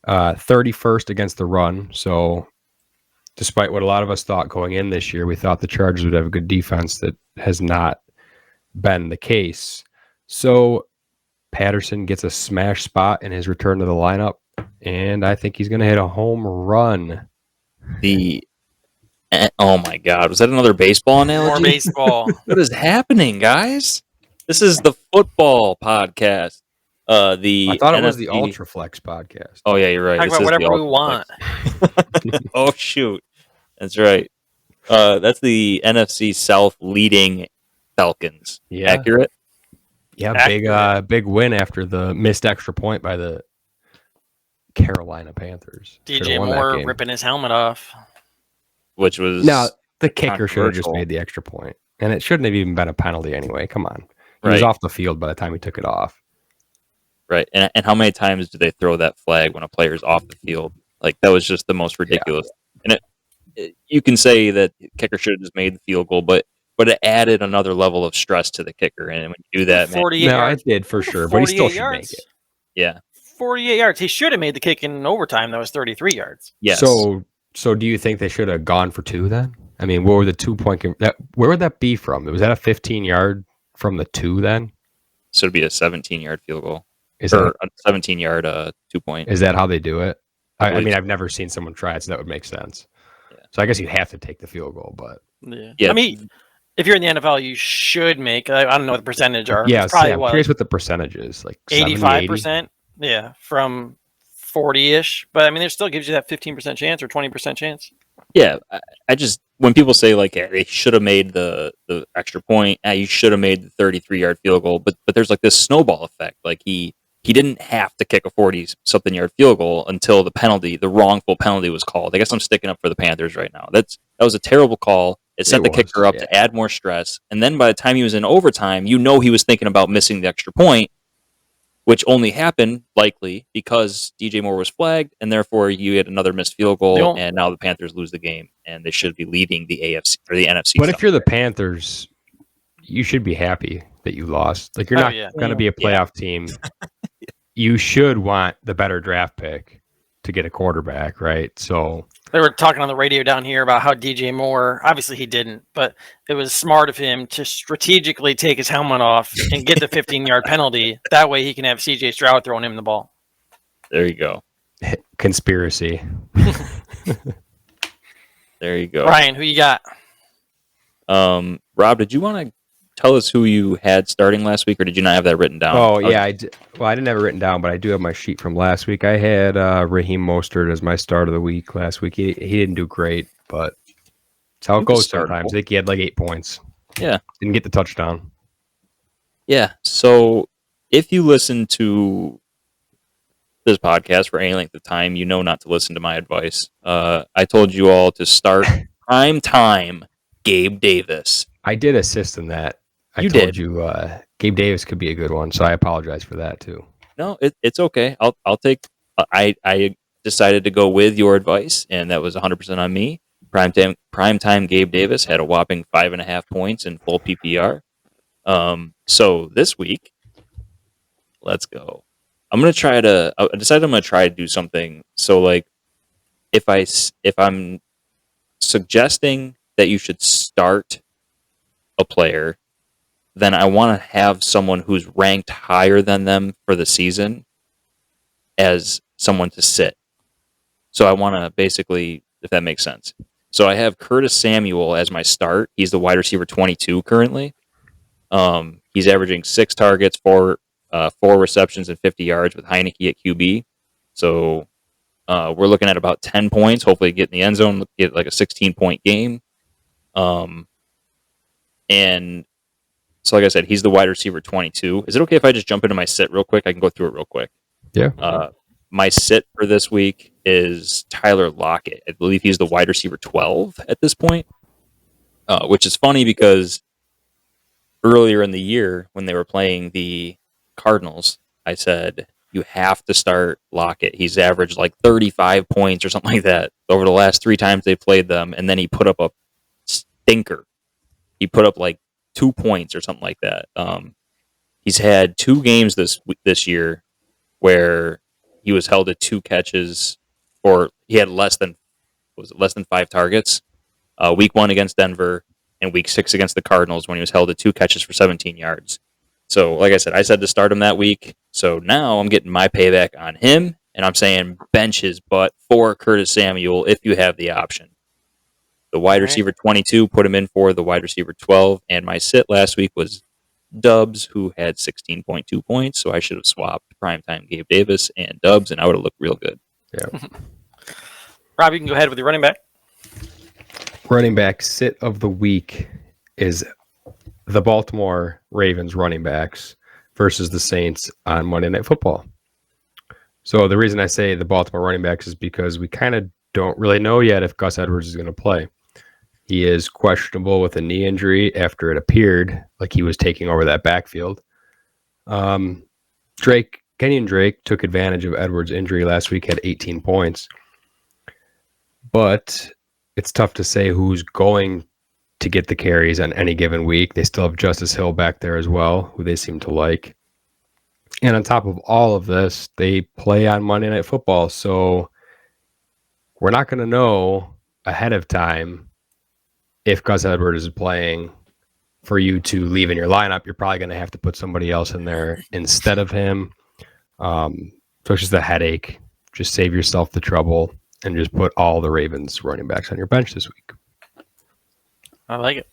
31st against the run. So despite what a lot of us thought going in this year, we thought the Chargers would have a good defense. That has not been the case. So Patterson gets a smash spot in his return to the lineup, and I think he's going to hit a home run. Oh my God, was that another baseball analogy? More baseball. What is happening, guys? This is the football podcast. I thought it was the Ultraflex podcast. Oh yeah, you're right. Talk about whatever we want. Oh shoot, that's right. That's the NFC South leading Falcons. Yeah. Accurate? Yeah, big win after the missed extra point by the Carolina Panthers. DJ Moore ripping his helmet off. Which was the kicker should have just made the extra point. And it shouldn't have even been a penalty anyway. Come on. He was off the field by the time he took it off. Right. And how many times do they throw that flag when a player's off the field? Like, that was just the most ridiculous. Yeah. And you can say that kicker should have just made the field goal, but it added another level of stress to the kicker. And when you do that, it did for sure, but he still should make it. Yeah. 48 yards. He should have made the kick in overtime. That was 33 yards. Yes. So do you think they should have gone for 2 then? I mean, what were the 2-point? Where would that be from? Was that a 15-yard from the 2 then? So it'd be a 17-yard field goal. Is that a 17-yard 2-point? Is that how they do it? I mean, I've never seen someone try it, so that would make sense. Yeah. So I guess you have to take the field goal, but yeah. I mean, if you're in the NFL, you should make. I don't know what the percentage are. Yeah, I'm curious what the percentage is. Like 85%. Yeah, from 40-ish. But I mean, it still gives you that 15% chance or 20% chance. Yeah, I just when people say like they should have made the extra point, you should have made the 33-yard field goal, but there's like this snowball effect. Like he didn't have to kick a 40-something yard field goal until the wrongful penalty was called. I guess I'm sticking up for the Panthers right now. That was a terrible call. It set the kicker up to add more stress, and then by the time he was in overtime, he was thinking about missing the extra point, which only happened likely because DJ Moore was flagged, and therefore you had another missed field goal, and now the Panthers lose the game, and they should be leading the AFC or the NFC. But if you're the Panthers, you should be happy that you lost. Like, you're not going to be a playoff team. You should want the better draft pick to get a quarterback, right? So they were talking on the radio down here about how DJ Moore, obviously he didn't, but it was smart of him to strategically take his helmet off and get the 15-yard penalty. That way he can have CJ Stroud throwing him the ball. There you go. Conspiracy. There you go. Ryan, who you got? Rob, did you want to tell us who you had starting last week, or did you not have that written down? Oh, yeah. I didn't have it written down, but I do have my sheet from last week. I had Raheem Mostert as my start of the week last week. He didn't do great, but it's how it goes sometimes. I think he had like 8 points. Yeah. Didn't get the touchdown. Yeah. So if you listen to this podcast for any length of time, you know not to listen to my advice. I told you all to start prime time Gabe Davis. I did assist in that. I told you Gabe Davis could be a good one, so I apologize for that too. No, it's okay. I'll take. I decided to go with your advice, and that was 100% on me. Primetime Gabe Davis had a whopping 5.5 points in full PPR. So this week, let's go. I decided I'm gonna try to do something. So like, if I'm suggesting that you should start a player, then I want to have someone who's ranked higher than them for the season as someone to sit. So I want to basically, if that makes sense. So I have Curtis Samuel as my start. He's the wide receiver 22 currently. He's averaging 6 targets, 4 receptions, and 50 yards with Heineke at QB. So we're looking at about 10 points. Hopefully get in the end zone, get like a 16-point game. And so like I said, he's the wide receiver 22. Is it okay if I just jump into my sit real quick? I can go through it real quick. Yeah. My sit for this week is Tyler Lockett. I believe he's the wide receiver 12 at this point, which is funny because earlier in the year when they were playing the Cardinals, I said, you have to start Lockett. He's averaged like 35 points or something like that over the last 3 times they played them, and then he put up a stinker. He put up like 2 points or something like that. He's had 2 games this year where he was held to 2 catches, or he had less than 5 targets. Week 1 against Denver and week 6 against the Cardinals when he was held to 2 catches for 17 yards. So, like I said, I said to start him that week. So now I'm getting my payback on him, and I'm saying bench his butt for Curtis Samuel if you have the option. The wide receiver 22, put him in for the wide receiver 12, and my sit last week was Dubs, who had 16.2 points, so I should have swapped primetime Gabe Davis and Dubs, and I would have looked real good. Yeah. Rob, you can go ahead with your running back. Running back sit of the week is the Baltimore Ravens running backs versus the Saints on Monday Night Football. So the reason I say the Baltimore running backs is because we kind of don't really know yet if Gus Edwards is going to play. He is questionable with a knee injury after it appeared like he was taking over that backfield. Kenyon Drake took advantage of Edwards' injury last week, had 18 points. But it's tough to say who's going to get the carries on any given week. They still have Justice Hill back there as well, who they seem to like. And on top of all of this, they play on Monday Night Football. So we're not going to know ahead of time if Gus Edwards is playing. For you to leave in your lineup, you're probably going to have to put somebody else in there instead of him. So it's just a headache. Just save yourself the trouble and just put all the Ravens running backs on your bench this week. I like it.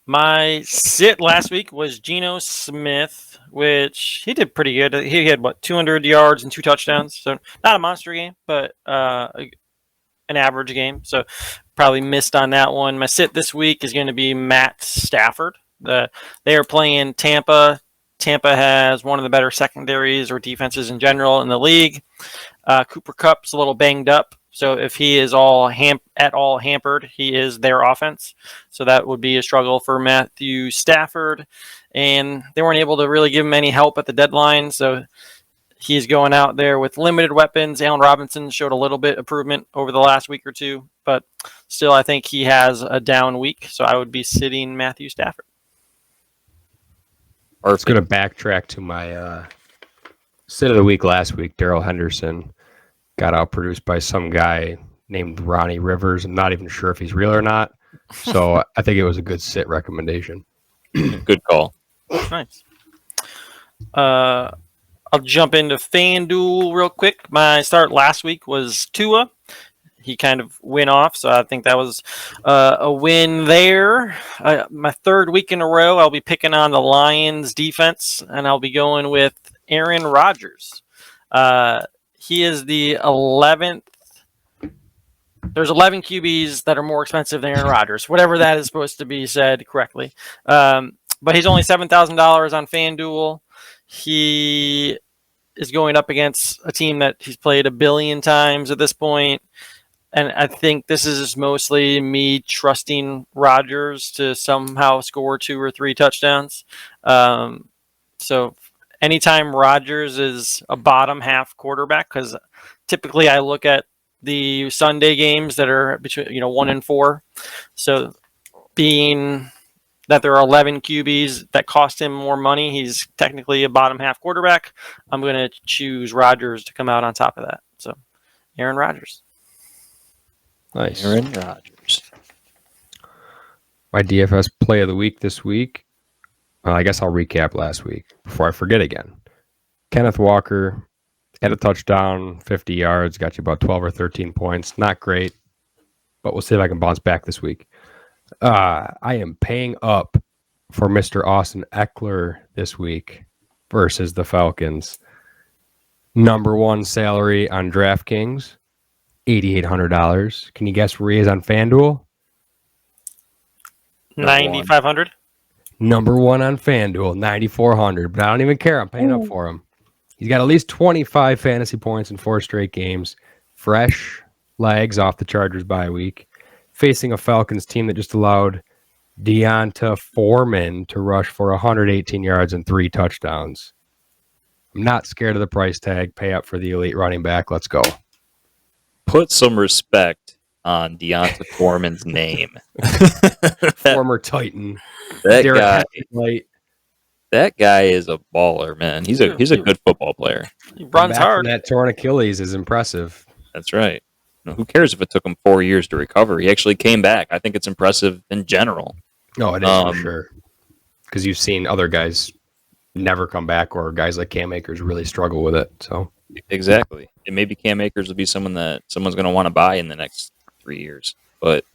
My sit last week was Geno Smith, which he did pretty good. He had, 200 yards and 2 touchdowns. So not a monster game, but an average game. So probably missed on that one. My sit this week is going to be Matt Stafford. They are playing Tampa. Tampa has one of the better secondaries or defenses in general in the league. Cooper Kupp's a little banged up. So if he is at all hampered, he is their offense. So that would be a struggle for Matthew Stafford. And they weren't able to really give him any help at the deadline. So he's going out there with limited weapons. Allen Robinson showed a little bit improvement over the last week or two. But still, I think he has a down week. So I would be sitting Matthew Stafford. I was going to backtrack to my sit of the week last week. Darrell Henderson got outproduced by some guy named Ronnie Rivers. I'm not even sure if he's real or not. So I think it was a good sit recommendation. Good call. Nice. I'll jump into FanDuel real quick. My start last week was Tua. He kind of went off, so I think that was a win there. My third week in a row, I'll be picking on the Lions defense, and I'll be going with Aaron Rodgers. He is the 11th. There's 11 QBs that are more expensive than Aaron Rodgers, whatever that is supposed to be said correctly. But he's only $7,000 on FanDuel. He is going up against a team that he's played 1 billion times at this point. And I think this is mostly me trusting Rodgers to somehow score 2 or 3 touchdowns. So anytime Rodgers is a bottom half quarterback, because typically I look at the Sunday games that are between 1 and 4. So being that there are 11 QBs that cost him more money, he's technically a bottom half quarterback. I'm going to choose Rodgers to come out on top of that. So Aaron Rodgers. Nice. Aaron Rodgers. My DFS play of the week this week. I guess I'll recap last week before I forget again. Kenneth Walker had a touchdown, 50 yards, got you about 12 or 13 points. Not great, but we'll see if I can bounce back this week. I am paying up for Mr. Austin Eckler this week versus the Falcons. Number 1 salary on DraftKings, $8,800. Can you guess where he is on FanDuel? 9,500. Number 1 on FanDuel, 9,400. But I don't even care. I'm paying up for him. He's got at least 25 fantasy points in 4 straight games. Fresh legs off the Chargers bye week. Facing a Falcons team that just allowed Deonta Foreman to rush for 118 yards and 3 touchdowns. I'm not scared of the price tag. Pay up for the elite running back. Let's go. Put some respect on Deonta Foreman's name. Former Titan. That guy is a baller, man. He's a good football player. He runs hard. That torn Achilles is impressive. That's right. Who cares if it took him 4 years to recover? He actually came back. I think it's impressive in general. No, it is for sure. Because you've seen other guys never come back, or guys like Cam Akers really struggle with it. So exactly. And maybe Cam Akers will be someone that someone's going to want to buy in the next 3 years. But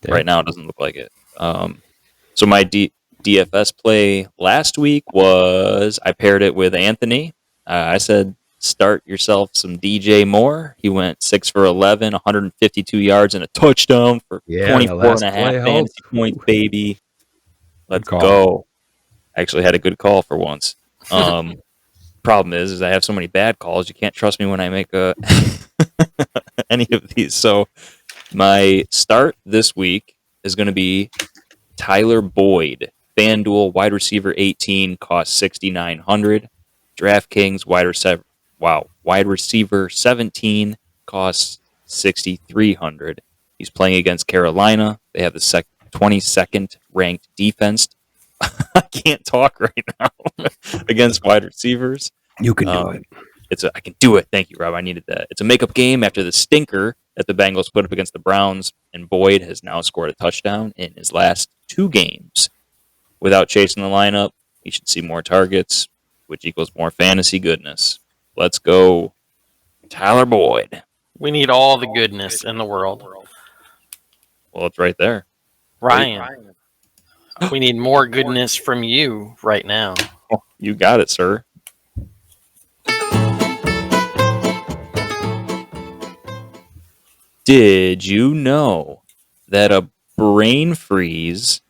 right now it doesn't look like it. So my DFS play last week was I paired it with Anthony. I said start yourself some DJ Moore. He went 6 for 11, 152 yards and a touchdown for 24 and a half fantasy points, baby. Let's go. I actually had a good call for once. Problem is I have so many bad calls. You can't trust me when I make any of these. So my start this week is going to be Tyler Boyd. FanDuel wide receiver 18 costs 6,900. DraftKings wide receiver 17 costs 6,300. He's playing against Carolina. They have the 22nd ranked defense. I can't talk right now against wide receivers. You can do it. I can do it. Thank you, Rob. I needed that. It's a makeup game after the stinker that the Bengals put up against the Browns, and Boyd has now scored a touchdown in his last 2 games. Without chasing the lineup, he should see more targets, which equals more fantasy goodness. Let's go, Tyler Boyd. We need all the goodness in the world. Well, it's right there. Ryan. We need more goodness from you right now. Oh, you got it, sir. Did you know that a brain freeze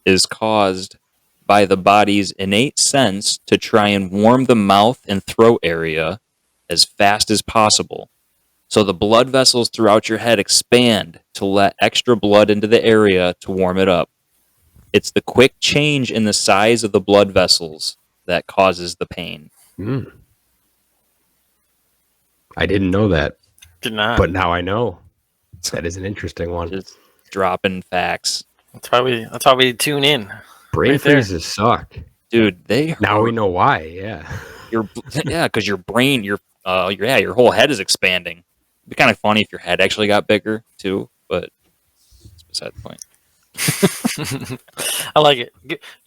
is caused by the body's innate sense to try and warm the mouth and throat area as fast as possible? So the blood vessels throughout your head expand to let extra blood into the area to warm it up. It's the quick change in the size of the blood vessels that causes the pain. I didn't know that. Did not. But now I know. That is an interesting one. Just dropping facts. That's why we tune in. Brain freezes suck. Dude, they hurt. Now we know why, yeah. Because your brain, your whole head is expanding. It'd be kind of funny if your head actually got bigger too, but it's beside the point. I like it.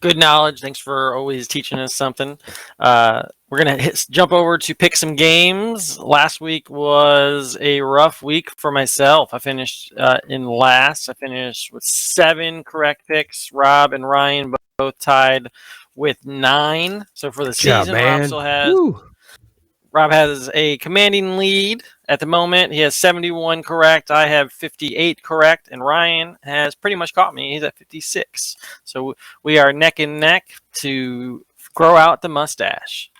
Good knowledge. Thanks for always teaching us something. We're going to jump over to pick some games. Last week was a rough week for myself. I finished in last. I finished with 7 correct picks. Rob and Ryan both tied with 9. So for the season, Rob has a commanding lead at the moment. He has 71 correct. I have 58 correct. And Ryan has pretty much caught me. He's at 56. So we are neck and neck to grow out the mustache.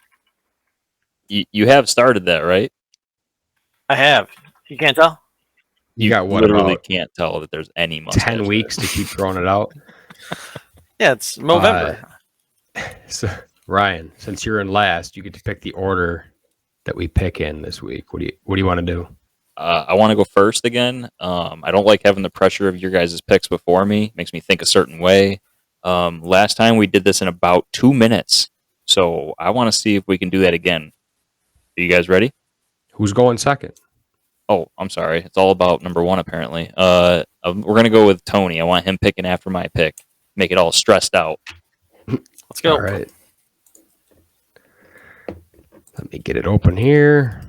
You have started that, right? I have. You can't tell? You got what? Literally can't tell that there's any mustache. 10 weeks to keep growing it out? Yeah, it's November. So, Ryan, since you're in last, you get to pick the order that we pick in this week. What do you want to do? I want to go first again. I don't like having the pressure of your guys' picks before me. It makes me think a certain way. Last time we did this in about 2 minutes, so I want to see if we can do that again. Are you guys ready? Who's going second? Oh, I'm sorry. It's all about number 1, apparently. We're going to go with Tony. I want him picking after my pick. Make it all stressed out. Let's go. All right. Let me get it open here.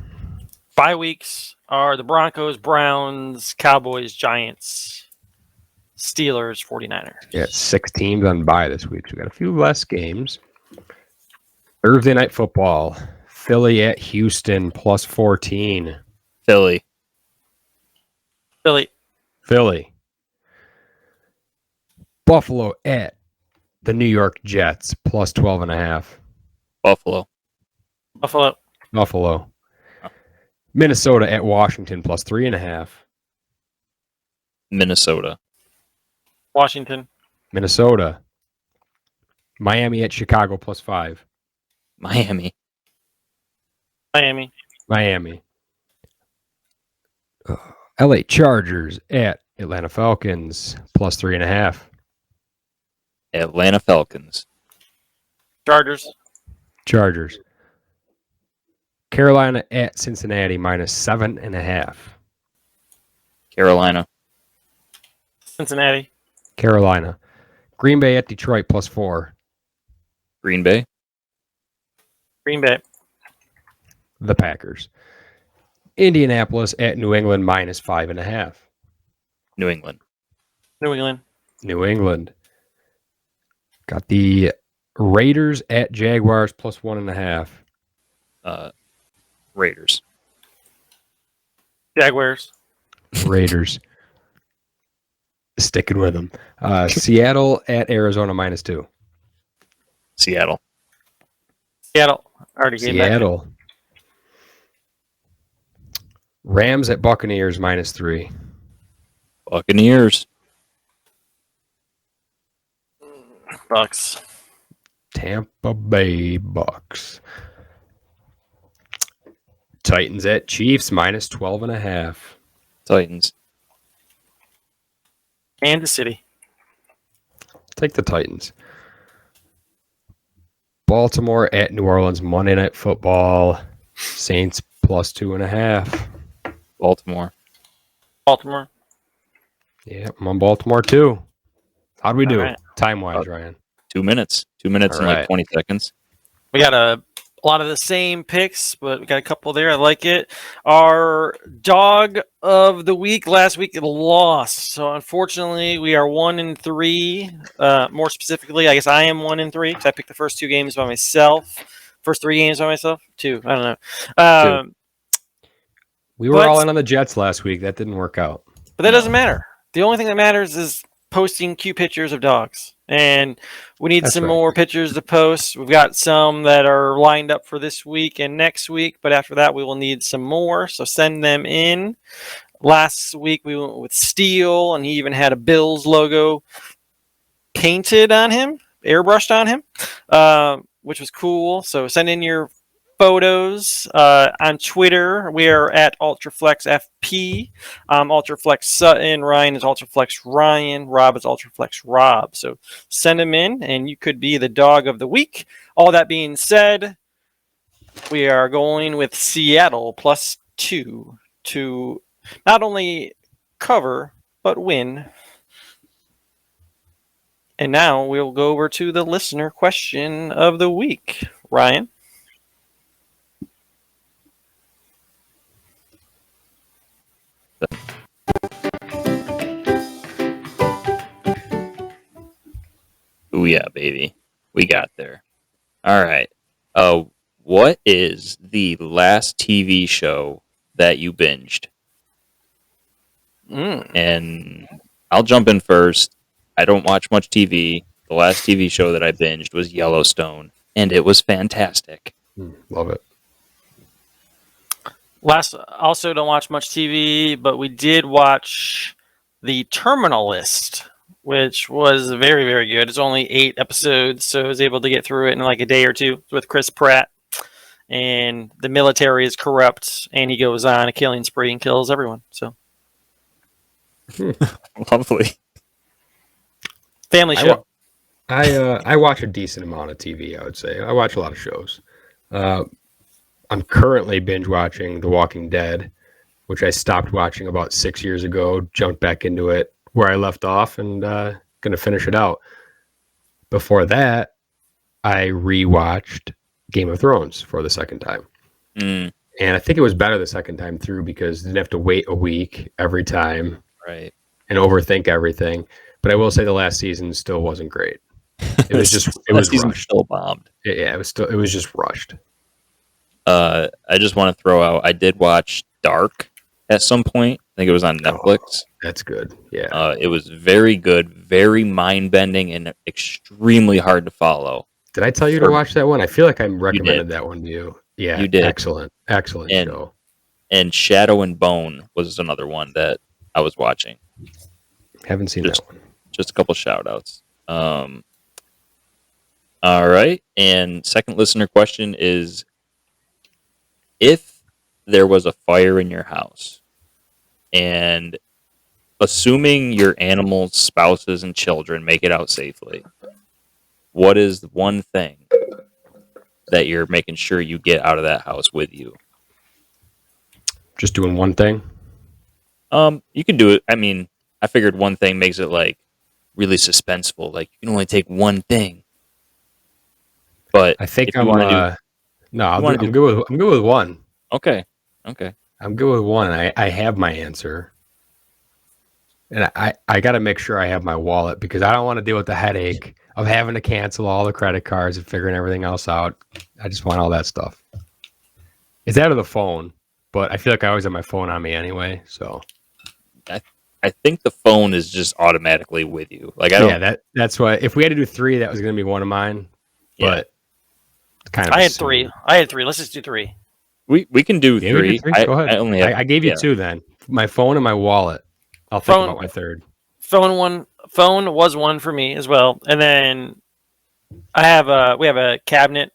5 weeks are the Broncos, Browns, Cowboys, Giants, Steelers, 49ers. Yeah, 6 teams on bye this week. So we got a few less games. Thursday night football. Philly at Houston plus 14. Philly. Buffalo at the New York Jets plus 12.5. Buffalo. Minnesota at Washington plus 3.5. Minnesota. Minnesota. Miami at Chicago plus 5. Miami. LA Chargers at Atlanta Falcons plus 3.5. Atlanta Falcons. Chargers. Carolina at Cincinnati minus 7.5. Carolina. Cincinnati. Carolina. Green Bay at Detroit plus 4. Green Bay. The Packers. Indianapolis at New England minus 5.5. New England. New England. Got the Raiders at Jaguars plus 1.5. Raiders. Jaguars. Raiders. Sticking with them. Seattle at Arizona -2. Seattle. Already gave that. Seattle. Rams at Buccaneers -3. Buccaneers. Bucks. Tampa Bay Bucks. Titans at Chiefs -12.5. Titans. Kansas City. Take the Titans. Baltimore at New Orleans Monday Night Football. Saints +2.5. Baltimore. Baltimore. Yeah, I'm on Baltimore too. How'd we do right. time-wise, Ryan? 2 minutes. 2 minutes All and right. like 20 seconds. We got a lot of the same picks, but we got a couple there. I like it. Our dog of the week last week lost, so unfortunately we are 1-3. More specifically, I guess I am 1-3 because I picked the first 2 games by myself. First 3 games by myself. 2. I don't know. We were all in on the Jets last week. That didn't work out. But that doesn't matter. The only thing that matters is posting cute pictures of dogs. And we need some more pictures to post. We've got some that are lined up for this week and next week, but after that we will need some more. So send them in. Last week we went with Steel, and he even had a Bills logo painted on him, airbrushed on him, which was cool. So send in your photos on Twitter. We are at Ultraflex FP. Ultraflex Sutton. Ryan is Ultraflex Ryan. Rob is Ultraflex Rob. So send them in, and you could be the dog of the week. All that being said, we are going with Seattle +2 to not only cover but win. And now we'll go over to the listener question of the week. Ryan. Oh yeah, baby. We got there. All right. What is the last TV show that you binged? And I'll jump in first. I don't watch much TV. The last TV show that I binged was Yellowstone, and it was fantastic. Love it. Also don't watch much TV, but we did watch The Terminal List, which was very, very good. It's only 8 episodes, so I was able to get through it in like a day or two with Chris Pratt. And the military is corrupt, and he goes on a killing spree and kills everyone. So Lovely. Family show. I watch a decent amount of TV, I would say. I watch a lot of shows. I'm currently binge watching The Walking Dead, which I stopped watching about 6 years ago, jumped back into it where I left off, and going to finish it out. Before that, I rewatched Game of Thrones for the second time. And I think it was better the second time through because you didn't have to wait a week every time, right, and overthink everything. But I will say the last season still wasn't great. It was just rushed. Still bombed. Yeah, it was just rushed. I just want to throw out, I did watch Dark at some point. I think it was on Netflix. Oh, that's good. Yeah. It was very good, very mind-bending, and extremely hard to follow. Did I tell you to watch that one? I feel like I recommended that one to you. Yeah, you did. Excellent show. And Shadow and Bone was another one that I was watching. Haven't seen that one. Just a couple shout-outs. All right, and second listener question is, if there was a fire in your house, and assuming your animals, spouses, and children make it out safely, what is the one thing that you're making sure you get out of that house with you? Just doing one thing? You can do it. I mean, I figured one thing makes it like really suspenseful. Like you can only take one thing. But I think I'm good with one. Okay. I'm good with one. I have my answer. And I got to make sure I have my wallet because I don't want to deal with the headache of having to cancel all the credit cards and figuring everything else out. I just want all that stuff. It's out of the phone, but I feel like I always have my phone on me anyway. So I think the phone is just automatically with you. Like that's why if we had to do 3, that was going to be one of mine. But kind of. I had 3. Let's just do 3. We can do 3. Go ahead. I gave you 2 then. My phone and my wallet. I'll think about my third. Phone was 1 for me as well, and then we have a cabinet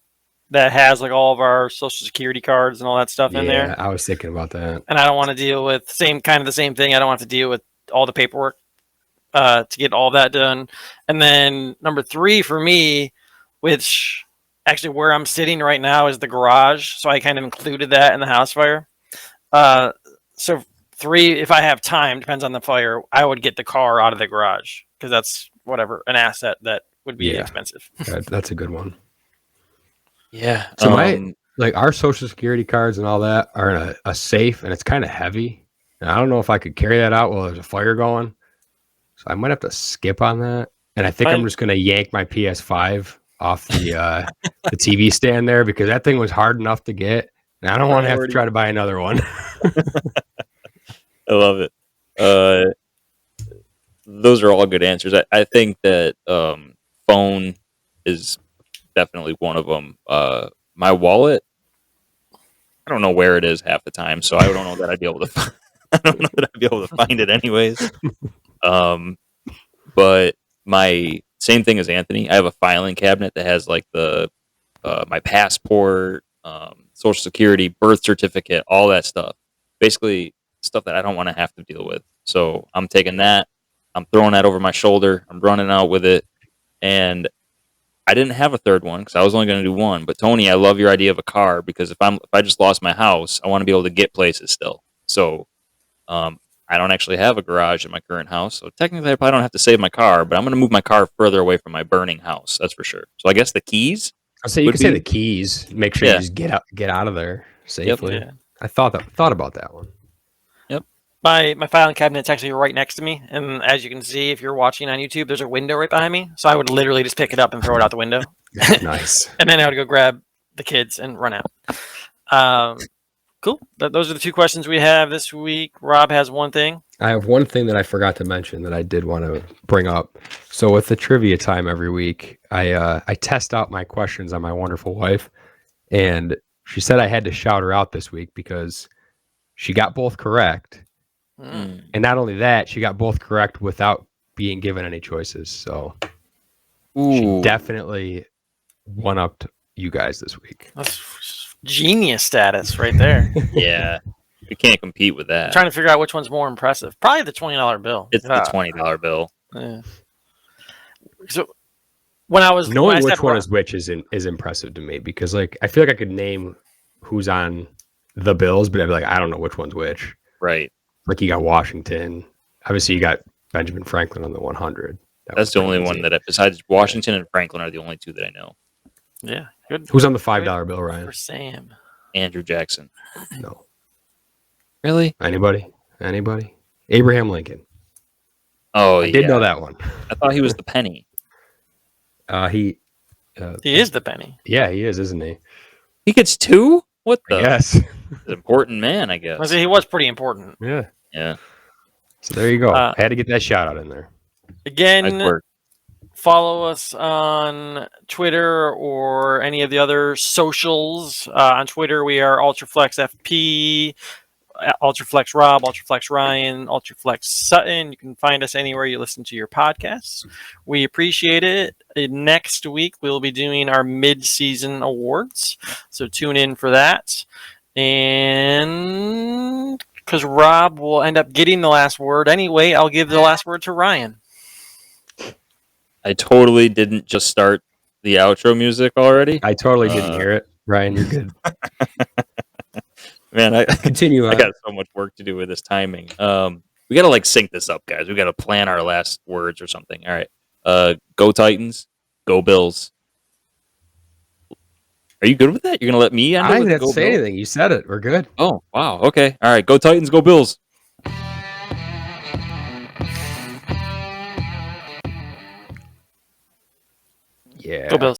that has like all of our social security cards and all that stuff in there. I was thinking about that. And I don't want to deal with the same thing. I don't want to deal with all the paperwork to get all that done. And then number 3 for me, which actually where I'm sitting right now is the garage. So I kind of included that in the house fire. So 3, if I have time, depends on the fire, I would get the car out of the garage because that's an asset that would be expensive. That's a good one. Yeah. So our social security cards and all that are in a safe, and it's kind of heavy. And I don't know if I could carry that out while there's a fire going. So I might have to skip on that. And I think I'm just going to yank my PS5 off the the TV stand there because that thing was hard enough to get. And I don't want to have to try to buy another one. I love it. Those are all good answers. I think that phone is definitely one of them. My wallet, I don't know where it is half the time, so I don't know that I'd be able to. I don't know that I'd be able to find it anyways. But my same thing as Anthony. I have a filing cabinet that has like my passport, social security, birth certificate, all that stuff. Basically, stuff that I don't want to have to deal with. So I'm taking that. I'm throwing that over my shoulder. I'm running out with it, and I didn't have a third one because I was only going to do 1. But Tony, I love your idea of a car because if I just lost my house, I want to be able to get places still. So I don't actually have a garage in my current house, so technically I probably don't have to save my car. But I'm going to move my car further away from my burning house. That's for sure. So I guess the keys. I'll say you can say the keys. Make sure you just get out of there safely. Yep. I thought about that one. Yep. My filing cabinet's actually right next to me, and as you can see, if you're watching on YouTube, there's a window right behind me. So I would literally just pick it up and throw it out the window. Nice. And then I would go grab the kids and run out. Cool. Those are the 2 questions we have this week. Rob has one thing. I have one thing that I forgot to mention that I did want to bring up. So with the trivia time every week, I test out my questions on my wonderful wife, and she said I had to shout her out this week because she got both correct. And not only that, she got both correct without being given any choices. So she definitely one-upped you guys this week. That's genius status right there. Yeah. You can't compete with that. I'm trying to figure out which one's more impressive. Probably the $20 bill. It's the $20 bill. Yeah. So when I was knowing which one is which is impressive to me because like I feel like I could name who's on the Bills, but I'd be like, I don't know which one's which. Right. Like you got Washington. Obviously, you got Benjamin Franklin on the 100. That's the only one that, besides Washington and Franklin, are the only 2 that I know. Yeah, good. Who's on the $5 bill, Ryan? For Sam. Andrew Jackson. No. Really? Anybody? Abraham Lincoln. Oh, I did know that one. I thought he was the penny. He is the penny. Yeah, he is, isn't he? He gets 2? What the? Yes. An important man, I guess. He was pretty important. Yeah. Yeah. So there you go. I had to get that shout out in there. Again, follow us on Twitter or any of the other socials. On Twitter, we are Ultraflex FP, Ultraflex Rob, Ultraflex Ryan, Ultraflex Sutton. You can find us anywhere you listen to your podcasts. We appreciate it. Next week, we'll be doing our mid-season awards, so tune in for that. And because Rob will end up getting the last word anyway, I'll give the last word to Ryan. I totally didn't just start the outro music already. I totally didn't hear it. Ryan, you're good. Man, I continue. I got so much work to do with this timing. We got to sync this up, guys. We got to plan our last words or something. All right. Go Titans. Go Bills. Are you good with that? You're going to let me end it? I didn't have to say anything. You said it. We're good. Oh, wow. Okay. All right. Go Titans. Go Bills. Yeah. Go Bills.